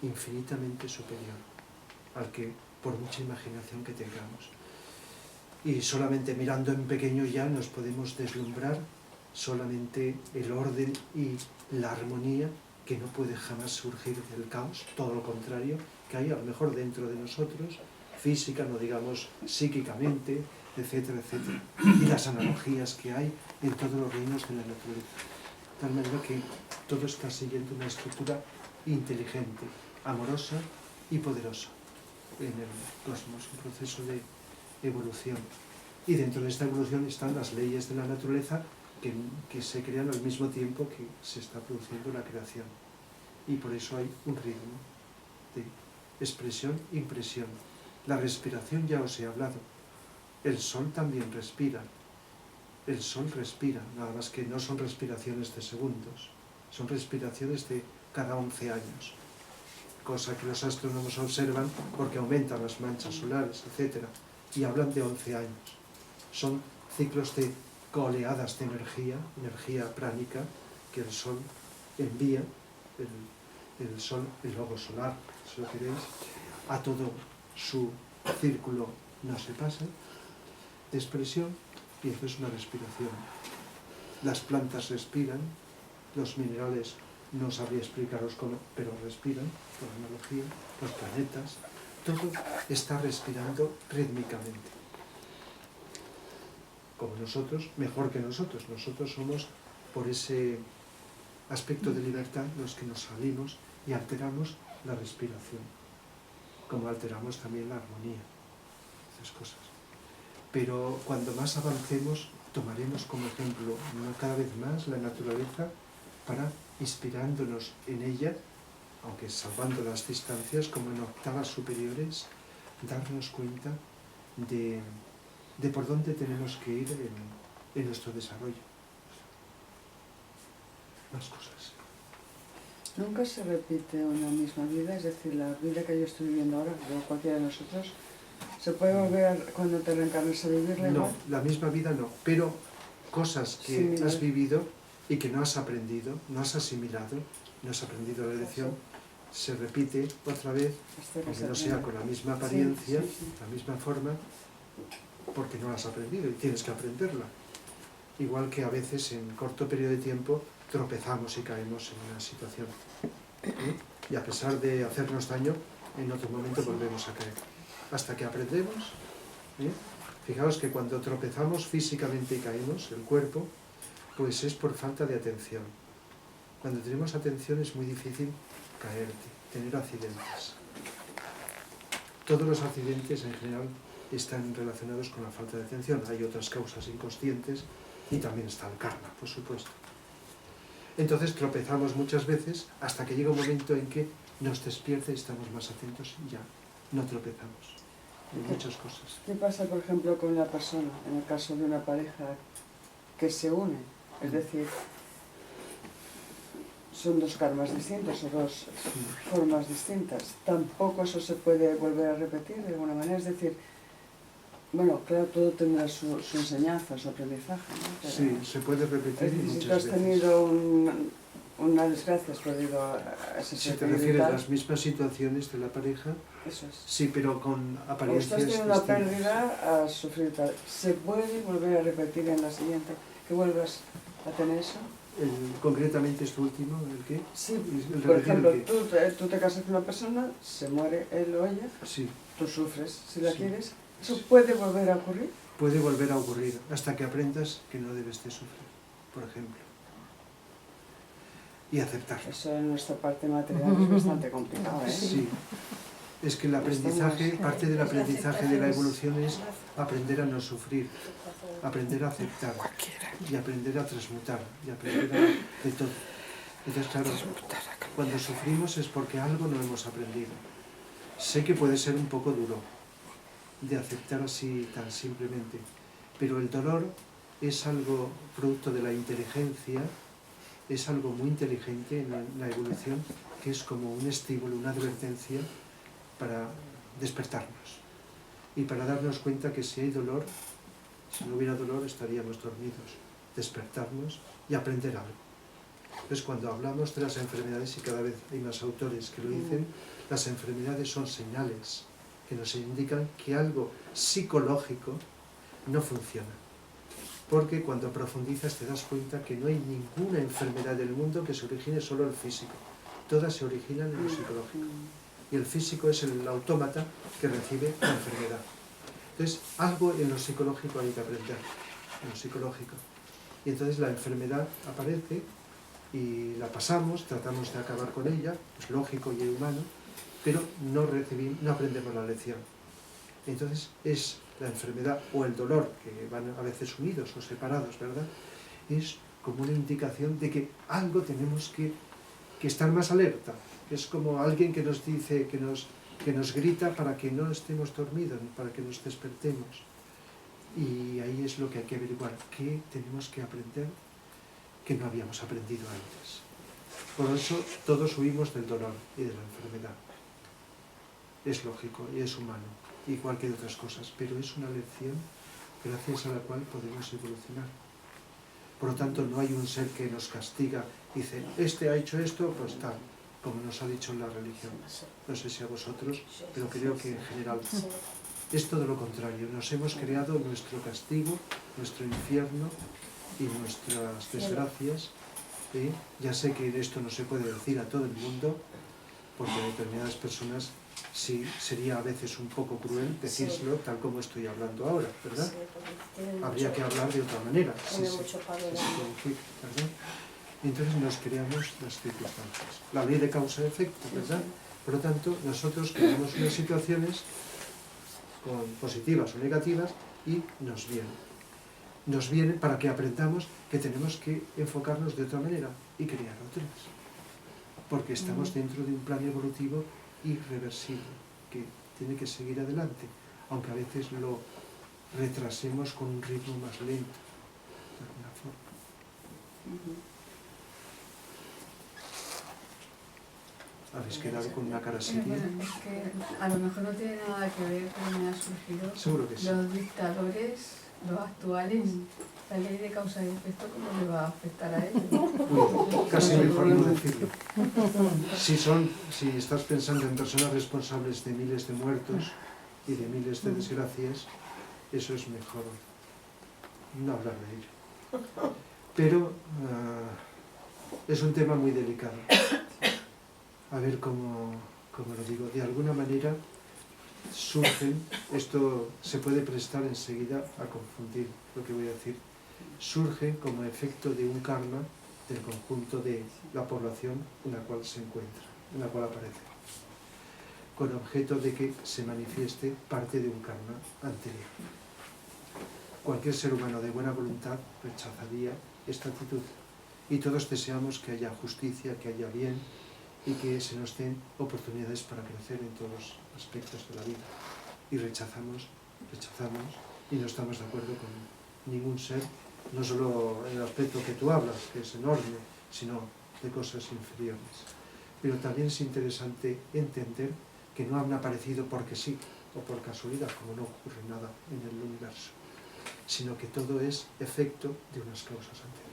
Infinitamente superior al que, por mucha imaginación que tengamos. Y solamente mirando en pequeño ya nos podemos deslumbrar solamente el orden y la armonía que no puede jamás surgir del caos, todo lo contrario, que hay a lo mejor dentro de nosotros, física, no digamos psíquicamente, etcétera, etcétera. Y las analogías que hay en todos los reinos de la naturaleza. De tal manera que todo está siguiendo una estructura inteligente, amorosa y poderosa. en el cosmos, un proceso de evolución. Y dentro de esta evolución están las leyes de la naturaleza que se crean al mismo tiempo que se está produciendo la creación. Y por eso hay un ritmo de expresión, impresión. La respiración ya os he hablado. El sol también respira. El sol respira, nada más que no son respiraciones de segundos, son respiraciones de cada 11 años, cosa que los astrónomos observan porque aumentan las manchas solares, etc. Y hablan de 11 años. Son ciclos de oleadas de energía pránica, que el sol envía, el sol, el globo solar, si lo queréis, a todo su círculo no se pasa, de expresión, y eso es una respiración. Las plantas respiran, los minerales no sabría explicaros cómo, pero respiran, por analogía, los planetas, todo está respirando rítmicamente. Como nosotros, mejor que nosotros. Nosotros somos, por ese aspecto de libertad, los que nos salimos y alteramos la respiración, como alteramos también la armonía, esas cosas. Pero cuando más avancemos, tomaremos como ejemplo cada vez más la naturaleza para, inspirándonos en ella, aunque salvando las distancias, como en octavas superiores, darnos cuenta de por dónde tenemos que ir en nuestro desarrollo. Más cosas. Nunca se repite una misma vida, es decir, la vida que yo estoy viviendo ahora, o cualquiera de nosotros, ¿se puede volver cuando te reencarnes a vivirla igual? No, la misma vida no, pero cosas que has vivido y que no has aprendido, no has asimilado, no has aprendido la lección, se repite otra vez, aunque no sea con la misma apariencia, la misma forma, porque no la has aprendido y tienes que aprenderla. Igual que a veces en corto periodo de tiempo tropezamos y caemos en una situación. Y a pesar de hacernos daño, en otro momento volvemos a caer. Hasta que aprendemos. Fijaos que cuando tropezamos físicamente y caemos, el cuerpo, pues es por falta de atención. Cuando tenemos atención es muy difícil caerte, tener accidentes. Todos los accidentes en general están relacionados con la falta de atención. Hay otras causas inconscientes y también está el karma, por supuesto. Entonces tropezamos muchas veces hasta que llega un momento en que nos despierta y estamos más atentos y ya no tropezamos. Hay muchas cosas. ¿Qué pasa, por ejemplo, con la persona, en el caso de una pareja que se une? Es decir, son dos karmas distintos o dos formas distintas. Tampoco eso se puede volver a repetir de alguna manera. Es decir, bueno, claro, todo tendrá su enseñanza, su aprendizaje, ¿no? Pero sí, se puede repetir muchas veces. Si tú has tenido una desgracia, has perdido ese Si te refieres a las mismas situaciones de la pareja, eso es. sí, pero con apariencias Estás teniendo una distintas. pérdida, a sufrir tal. ¿Se puede volver a repetir en la siguiente? ¿Que vuelvas a tener eso? Concretamente este último, ¿el qué? Sí, El por repetir ejemplo, el qué. tú te casas con una persona, se muere él o ella, Sí, tú sufres si la Sí. quieres. ¿Eso puede volver a ocurrir? puede volver a ocurrir hasta que aprendas que no debes de sufrir, por ejemplo. Y aceptarlo. Eso en nuestra parte material es bastante complicado, ¿eh? Sí. Es que el aprendizaje, parte del aprendizaje de la evolución es aprender a no sufrir, aprender a aceptar y aprender a transmutar y aprender de todo. Entonces, claro, cuando sufrimos es porque algo no hemos aprendido. Sé que puede ser un poco duro de aceptar así tan simplemente, pero el dolor es algo producto de la inteligencia, es algo muy inteligente en la evolución, que es como un estímulo, una advertencia para despertarnos y para darnos cuenta que si hay dolor, si no hubiera dolor estaríamos dormidos, despertarnos y aprender algo. Entonces, cuando hablamos de las enfermedades, y cada vez hay más autores que lo dicen, las enfermedades son señales que nos indican que algo psicológico no funciona. Porque cuando profundizas te das cuenta que no hay ninguna enfermedad del mundo que se origine solo en el físico. Todas se originan en lo psicológico. Y el físico es el autómata que recibe la enfermedad. Entonces, algo en lo psicológico hay que aprender, en lo psicológico. Y entonces la enfermedad aparece y la pasamos, tratamos de acabar con ella, es lógico y humano, pero no aprendemos la lección. Entonces es la enfermedad o el dolor, que van a veces unidos o separados, ¿verdad? Es como una indicación de que algo tenemos que estar más alerta. Es como alguien que nos dice, que nos grita para que no estemos dormidos, para que nos despertemos. Y ahí es lo que hay que averiguar, qué tenemos que aprender que no habíamos aprendido antes. Por eso todos huimos del dolor y de la enfermedad. Es lógico y es humano, igual que de otras cosas, pero es una lección gracias a la cual podemos evolucionar. Por lo tanto, no hay un ser que nos castiga y dice, este ha hecho esto, pues tal, como nos ha dicho en la religión. No sé si a vosotros, pero creo que en general es todo lo contrario. Nos hemos creado nuestro castigo, nuestro infierno y nuestras desgracias. Ya sé que esto no se puede decir a todo el mundo, porque a determinadas personas sí sería a veces un poco cruel decírselo tal como estoy hablando ahora, ¿verdad? Habría que hablar de otra manera. Sí, ¿verdad? Entonces nos creamos las circunstancias. La ley de causa-efecto, ¿verdad? Por lo tanto, nosotros creamos unas situaciones positivas o negativas y nos vienen. Nos vienen para que aprendamos que tenemos que enfocarnos de otra manera y crear otras. Porque estamos dentro de un plan evolutivo irreversible, que tiene que seguir adelante, aunque a veces lo retrasemos con un ritmo más lento, de alguna forma. ¿Habéis quedado con una cara seria? Bueno, es que a lo mejor no tiene nada que ver, pero me ha surgido. Seguro que sí. Los dictadores, los actuales, la ley de causa y efecto, ¿cómo le va a afectar a ellos? Uy, casi mejor no decirlo. Si estás pensando en personas responsables de miles de muertos y de miles de desgracias, eso es mejor no hablar de ello. Pero es un tema muy delicado. A ver cómo lo digo. De alguna manera surgen, esto se puede prestar enseguida a confundir lo que voy a decir, surgen como efecto de un karma del conjunto de la población en la cual se encuentra, en la cual aparece, con objeto de que se manifieste parte de un karma anterior. Cualquier ser humano de buena voluntad rechazaría esta actitud y todos deseamos que haya justicia, que haya bien y que se nos den oportunidades para crecer en todos los aspectos de la vida. Y rechazamos y no estamos de acuerdo con ningún ser, no solo en el aspecto que tú hablas, que es enorme, sino de cosas inferiores. Pero también es interesante entender que no han aparecido porque sí o por casualidad, como no ocurre nada en el universo, sino que todo es efecto de unas causas anteriores.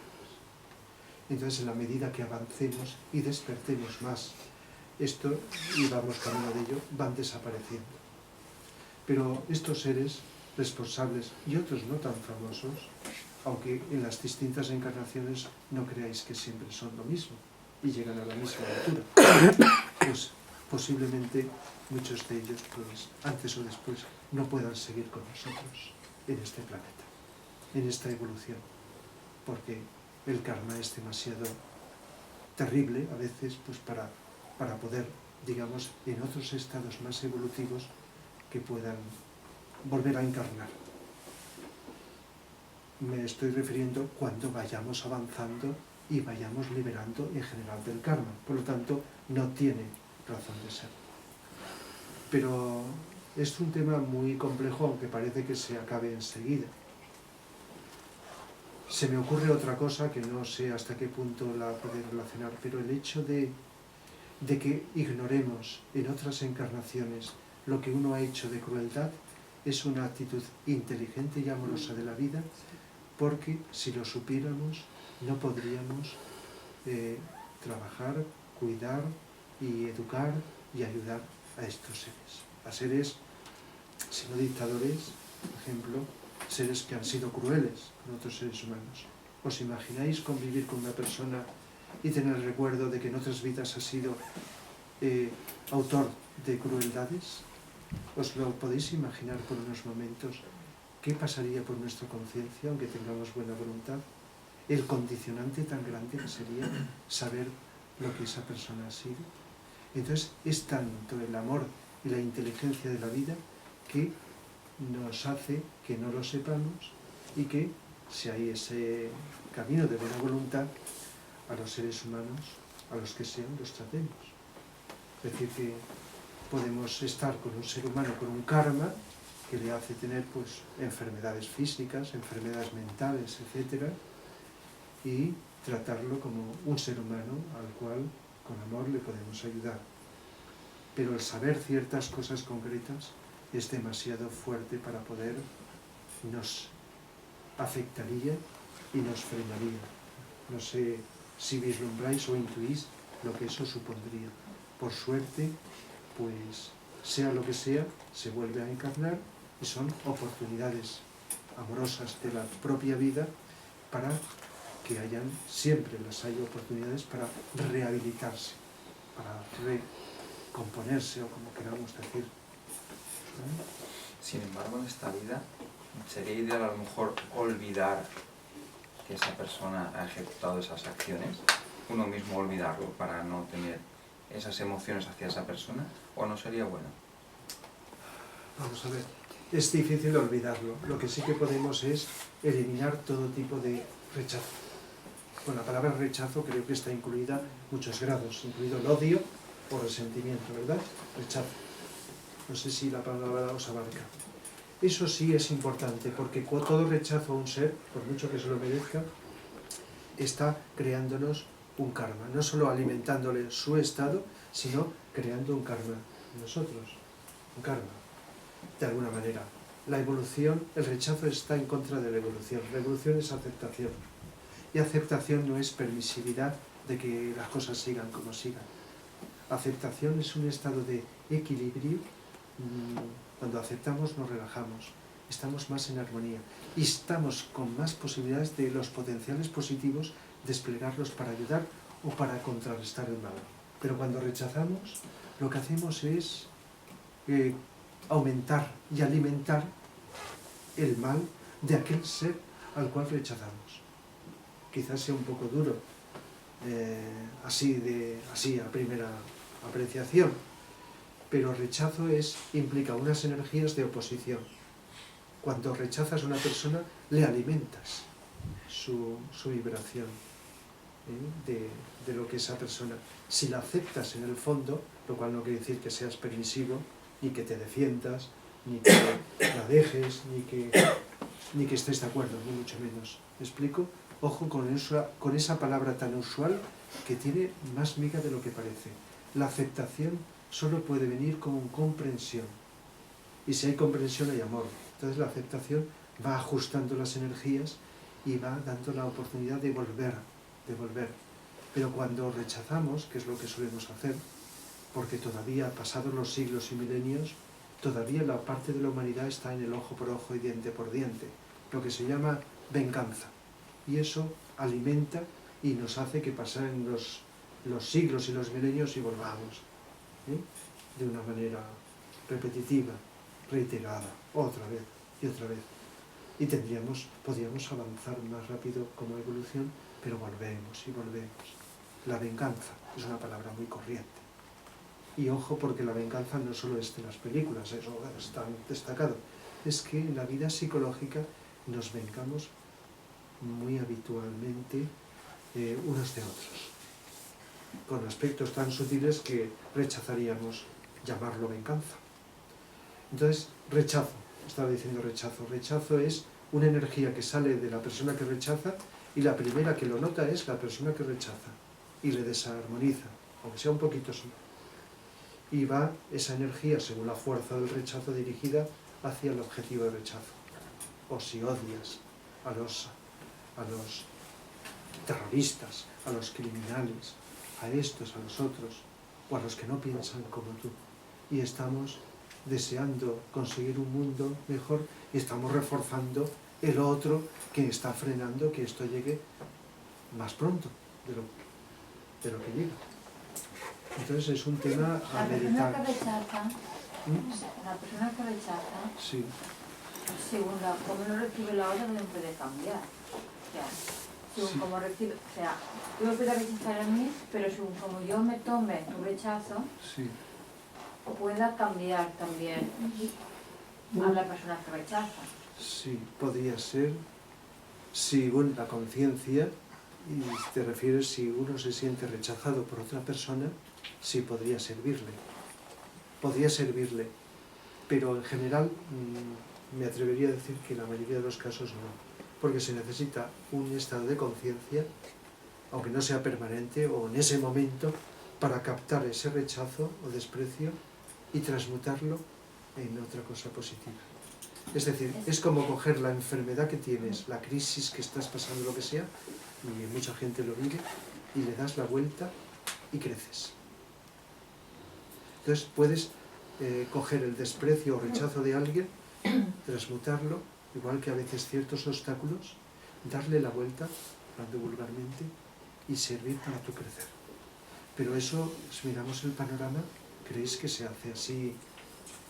Entonces, en la medida que avancemos y despertemos más esto, y vamos camino de ello, van desapareciendo. Pero estos seres responsables y otros no tan famosos, aunque en las distintas encarnaciones no creáis que siempre son lo mismo y llegan a la misma altura, pues posiblemente muchos de ellos, pues antes o después, no puedan seguir con nosotros en este planeta, en esta evolución, porque el karma es demasiado terrible a veces pues para poder, digamos, en otros estados más evolutivos que puedan volver a encarnar. Me estoy refiriendo cuando vayamos avanzando y vayamos liberando en general del karma. Por lo tanto, no tiene razón de ser. Pero es un tema muy complejo, aunque parece que se acabe enseguida. Se me ocurre otra cosa que no sé hasta qué punto la puede relacionar, pero el hecho de que ignoremos en otras encarnaciones lo que uno ha hecho de crueldad es una actitud inteligente y amorosa de la vida, porque si lo supiéramos no podríamos trabajar, cuidar y educar y ayudar a estos seres. A seres, si no dictadores, por ejemplo, seres que han sido crueles con otros seres humanos. ¿Os imagináis convivir con una persona y tener el recuerdo de que en otras vidas ha sido autor de crueldades? ¿Os lo podéis imaginar por unos momentos? ¿Qué pasaría por nuestra conciencia, aunque tengamos buena voluntad? El condicionante tan grande que sería saber lo que esa persona ha sido. Entonces es tanto el amor y la inteligencia de la vida que nos hace que no lo sepamos y que, si hay ese camino de buena voluntad, a los seres humanos, a los que sean, los tratemos. Es decir, que podemos estar con un ser humano con un karma que le hace tener pues enfermedades físicas, enfermedades mentales, etcétera, y tratarlo como un ser humano al cual con amor le podemos ayudar. Pero el saber ciertas cosas concretas es demasiado fuerte para poder, nos afectaría y nos frenaría. No sé si vislumbráis o intuís lo que eso supondría. Por suerte, pues sea lo que sea, se vuelve a encarnar y son oportunidades amorosas de la propia vida para que hayan, siempre las hay oportunidades para rehabilitarse, para recomponerse o como queramos decir. Sin embargo, en esta vida sería ideal a lo mejor olvidar que esa persona ha ejecutado esas acciones, uno mismo olvidarlo para no tener esas emociones hacia esa persona, o no sería bueno. Vamos a ver, es difícil olvidarlo. Lo que sí que podemos es eliminar todo tipo de rechazo. Con la palabra rechazo creo que está incluida muchos grados, incluido el odio o resentimiento, ¿verdad? Rechazo. No sé si la palabra os abarca. Eso sí es importante, porque todo rechazo a un ser, por mucho que se lo merezca, está creándonos un karma. No solo alimentándole su estado, sino creando un karma en nosotros. Un karma, de alguna manera. La evolución, el rechazo está en contra de la evolución. La evolución es aceptación. Y aceptación no es permisividad de que las cosas sigan como sigan. Aceptación es un estado de equilibrio. Cuando aceptamos nos relajamos, estamos más en armonía y estamos con más posibilidades de los potenciales positivos desplegarlos para ayudar o para contrarrestar el mal. Pero cuando rechazamos, lo que hacemos es aumentar y alimentar el mal de aquel ser al cual rechazamos. Quizás sea un poco duro, así a primera apreciación, pero rechazo implica unas energías de oposición. Cuando rechazas a una persona, le alimentas su vibración de lo que esa persona. Si la aceptas en el fondo, lo cual no quiere decir que seas permisivo, ni que te defiendas, ni que la dejes, ni que estés de acuerdo, ni mucho menos. ¿Me explico? Ojo con esa palabra tan usual que tiene más miga de lo que parece. La aceptación solo puede venir con comprensión. Y si hay comprensión hay amor. Entonces la aceptación va ajustando las energías y va dando la oportunidad de volver. Pero cuando rechazamos, que es lo que solemos hacer, porque todavía, pasados los siglos y milenios, todavía la parte de la humanidad está en el ojo por ojo y diente por diente, lo que se llama venganza. Y eso alimenta y nos hace que pasen los siglos y los milenios y volvamos de una manera repetitiva, reiterada, otra vez y otra vez. Y podríamos avanzar más rápido como evolución, pero volvemos y volvemos. La venganza es una palabra muy corriente. Y ojo, porque la venganza no solo es de las películas, eso está destacado. Es que en la vida psicológica nos vengamos muy habitualmente unos de otros, con aspectos tan sutiles que rechazaríamos llamarlo venganza. Entonces, rechazo, estaba diciendo rechazo. Rechazo es una energía que sale de la persona que rechaza y la primera que lo nota es la persona que rechaza y le desarmoniza, aunque sea un poquito solo. Y va esa energía, según la fuerza del rechazo, dirigida hacia el objetivo de rechazo. O si odias a los terroristas, a los criminales, a estos, a los otros, o a los que no piensan como tú. Y estamos deseando conseguir un mundo mejor y estamos reforzando el otro que está frenando que esto llegue más pronto de lo que llega. Entonces es un tema a meditar. La persona que rechaza, Sí. según cómo no recibe la otra, también puede cambiar. O sea, según Sí. como recibe, o sea, tú me puedes rechazar a mí, pero según como yo me tome tu rechazo, Sí. pueda cambiar también a la persona que rechaza. Sí, podría ser si bueno, la conciencia, y te refieres si uno se siente rechazado por otra persona, sí podría servirle. Podría servirle, pero en general me atrevería a decir que en la mayoría de los casos no, porque se necesita un estado de conciencia, aunque no sea permanente o en ese momento, para captar ese rechazo o desprecio y transmutarlo en otra cosa positiva. Es decir, es como coger la enfermedad que tienes, la crisis que estás pasando, lo que sea, y mucha gente lo vive, y le das la vuelta y creces. Entonces puedes coger el desprecio o rechazo de alguien, transmutarlo, igual que a veces ciertos obstáculos, darle la vuelta, hablando vulgarmente, y servir para tu crecer. Pero eso, si miramos el panorama, ¿creéis que se hace así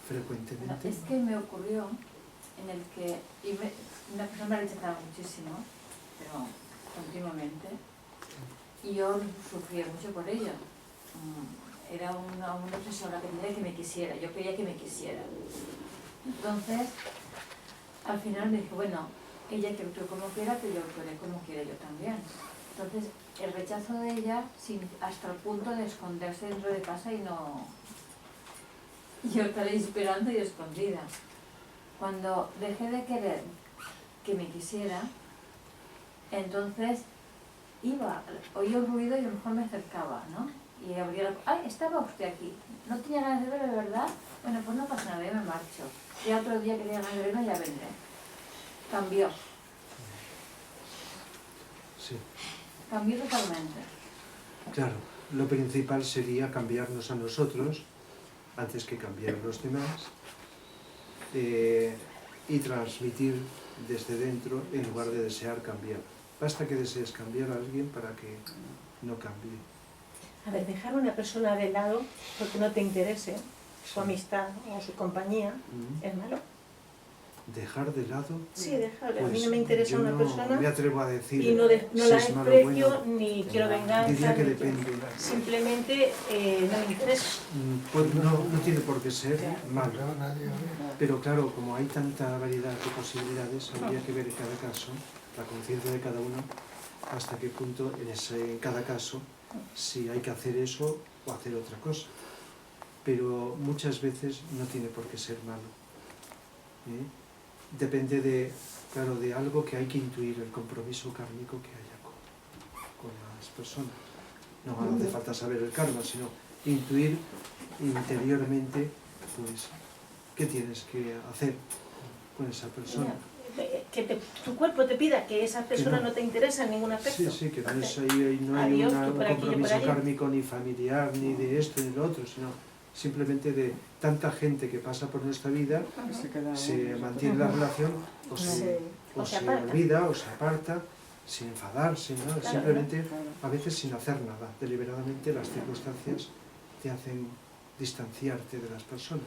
frecuentemente? Es que me ocurrió en el que una persona me rechazaba muchísimo, pero continuamente, y yo sufría mucho por ello. Era una obsesión la que tenía que me quisiera, yo quería que me quisiera. Entonces, al final me dije, bueno, ella que actúe como quiera, que yo actuaré como quiera yo también. Entonces, el rechazo de ella, hasta el punto de esconderse dentro de casa y no... Yo estaré esperando y escondida. Cuando dejé de querer que me quisiera, entonces oía un ruido y a lo mejor me acercaba, ¿no? Y abría la... ¡Ay, estaba usted aquí! ¿No tenía ganas de verme, de verdad? Bueno, pues no pasa nada, ya me marcho. Ya otro día que tenga ganas de verme, ya vendré. Cambió. Sí. Cambió totalmente. Claro, lo principal sería cambiarnos a nosotros antes que cambiar a los demás y transmitir desde dentro en lugar de desear cambiar. Basta que desees cambiar a alguien para que no cambie. A ver, dejar a una persona de lado porque no te interese su amistad o su compañía es malo. ¿Dejar de lado? Sí, dejarle. A mí Pues no me interesa yo una no persona me atrevo a decir y no si la es malo o desprecio bueno. ni quiero venganza. Diría que ni depende. simplemente no me interesa. Pues no tiene por qué ser malo. Pero claro, como hay tanta variedad de posibilidades, habría que ver en cada caso, la conciencia de cada uno, hasta qué punto en cada caso, si hay que hacer eso o hacer otra cosa. Pero muchas veces no tiene por qué ser malo. Depende de algo que hay que intuir, el compromiso kármico que haya con las personas. No hace falta saber el karma, sino intuir interiormente, pues, qué tienes que hacer con esa persona. Que tu cuerpo te pida que esa persona no te interesa en ningún aspecto. Sí, que no es ahí, no hay Adiós, un tú por aquí, yo por compromiso allá. kármico ni familiar, ni de esto ni lo otro, sino simplemente de tanta gente que pasa por nuestra vida, se mantiene la relación o se olvida o se aparta sin enfadarse, ¿no? Claro, simplemente a veces sin hacer nada. Deliberadamente las circunstancias te hacen distanciarte de las personas.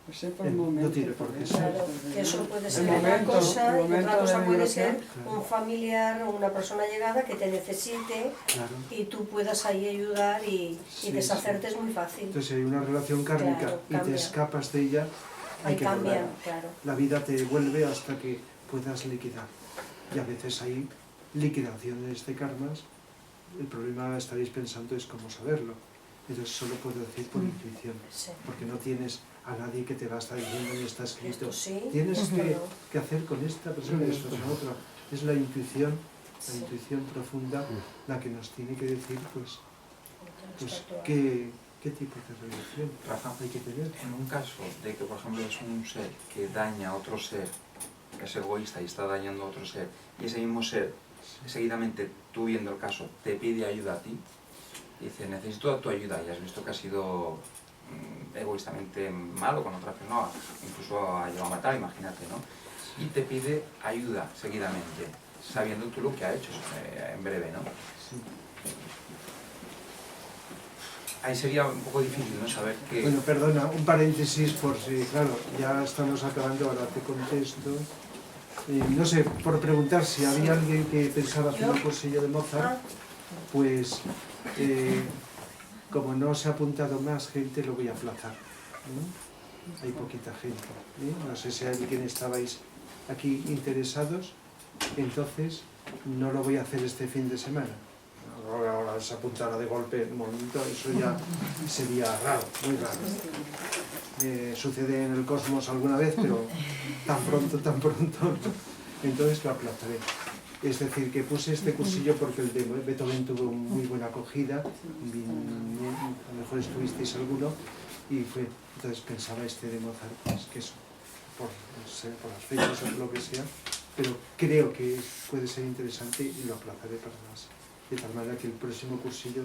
Pues sí, por el momento. No tiene por qué ser. Claro, que eso puede ser El una momento, cosa, el y momento otra cosa de puede vibración. ser un familiar o una persona llegada que te necesite Claro. y tú puedas ahí ayudar y Sí, deshacerte es muy fácil. Entonces, si hay una relación kármica Claro, y te cambia. escapas de ella, hay Ahí que cambian, volver. claro. La vida te vuelve hasta que puedas liquidar. Y a veces hay liquidaciones de karmas. El problema, estaréis pensando, es cómo saberlo. Entonces solo puedo decir por intuición, Sí. porque no tienes a nadie que te va a estar diciendo ni está escrito. Esto sí, Tienes esto no. que hacer con esta persona esto, con otra. Es la intuición profunda la que nos tiene que decir, pues qué tipo de relación Rafa, hay que tener. en un caso de que, por ejemplo, es un ser que daña a otro ser, es egoísta y está dañando a otro ser, y ese mismo ser, seguidamente, tú viendo el caso, te pide ayuda a ti, dice, necesito tu ayuda, y has visto que ha sido egoístamente malo con otra persona, incluso ha llegado a matar, imagínate, ¿no? Y te pide ayuda seguidamente, sabiendo tú lo que ha hecho en breve, ¿no? Sí. Ahí sería un poco difícil, ¿no? Saber que... Bueno, perdona, un paréntesis por si, claro, ya estamos acabando, ahora te contesto. No sé, por preguntar si había alguien que pensaba hacer un cursillo de Mozart, pues como no se ha apuntado más gente, lo voy a aplazar. Hay poquita gente. No sé si alguien estabais aquí interesados, entonces no lo voy a hacer este fin de semana. Ahora se apuntara de golpe en un momento, eso ya sería raro, muy raro. Sucede en el cosmos alguna vez, pero tan pronto, no. Entonces lo aplazaré. Es decir, que puse este cursillo porque el de Beethoven tuvo muy buena acogida, a lo mejor estuvisteis alguno, y fue, entonces pensaba este de Mozart, pues que eso, por las fechas o lo que sea, pero creo que puede ser interesante y lo aplazaré para más. De tal manera que el próximo cursillo,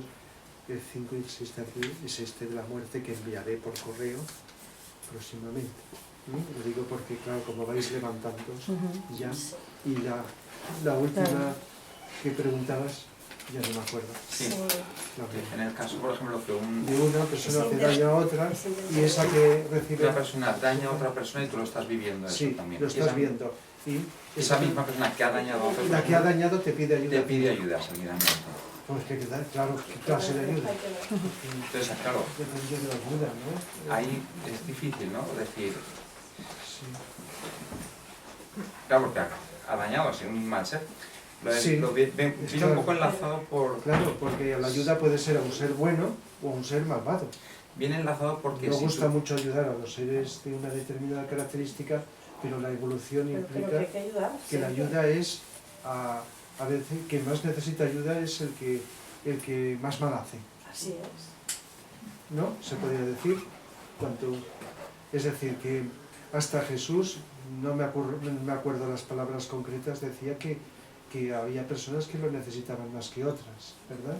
el 5 y el 6 de abril, es este de la muerte que enviaré por correo próximamente. Lo digo porque, claro, como vais levantándoos ya, y la última que preguntabas, ya no me acuerdo. Sí. En el caso, por ejemplo, que de una persona hace daño a otra y esa que recibe... Una persona daña a otra persona y tú lo estás viviendo eso sí, también. Lo estás viendo. Y esa misma persona que ha dañado a otra persona... La que ha dañado te pide ayuda. Te pide ayuda, seguidamente. Pues que claro, ¿qué clase de ayuda? Entonces, claro, depende de la ayuda, ¿no? Ahí es difícil, ¿no? Decir... Sí. Claro, porque ha dañado, sin un mal ser. Viene un poco enlazado por... Claro, porque la ayuda puede ser a un ser bueno o a un ser malvado. Viene enlazado porque... Nos gusta mucho ayudar a los seres de una determinada característica, pero la evolución implica que la ayuda es a veces quien más necesita ayuda es el que más mal hace. Así es. ¿No? Se podría decir. Es decir, que hasta Jesús, no me acuerdo las palabras concretas, decía que había personas que lo necesitaban más que otras, ¿verdad?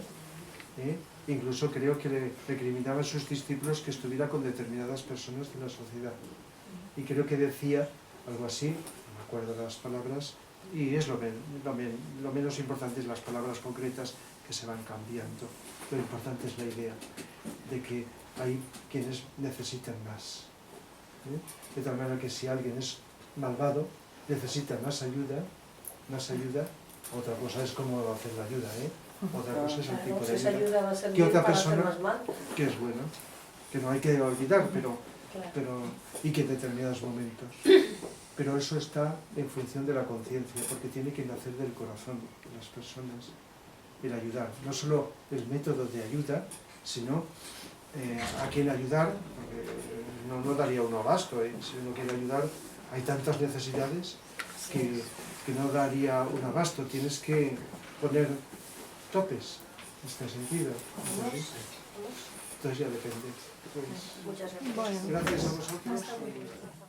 Incluso creo que le recriminaba a sus discípulos que estuviera con determinadas personas de la sociedad. Y creo que decía algo así, no me acuerdo las palabras, y es lo menos importante es las palabras concretas que se van cambiando. Lo importante es la idea de que hay quienes necesitan más. De tal manera que si alguien es malvado, necesita más ayuda, otra cosa es cómo hacer la ayuda, otra cosa es el tipo de ayuda. Que otra persona que es bueno, que no hay que olvidar, pero y que en determinados momentos. Pero eso está en función de la conciencia, porque tiene que nacer del corazón de las personas el ayudar. No solo el método de ayuda, sino a quien ayudar, porque no daría uno abasto, si uno quiere ayudar, hay tantas necesidades que no daría un abasto, tienes que poner topes en este sentido. Entonces ya depende. Pues, muchas gracias. gracias a vosotros.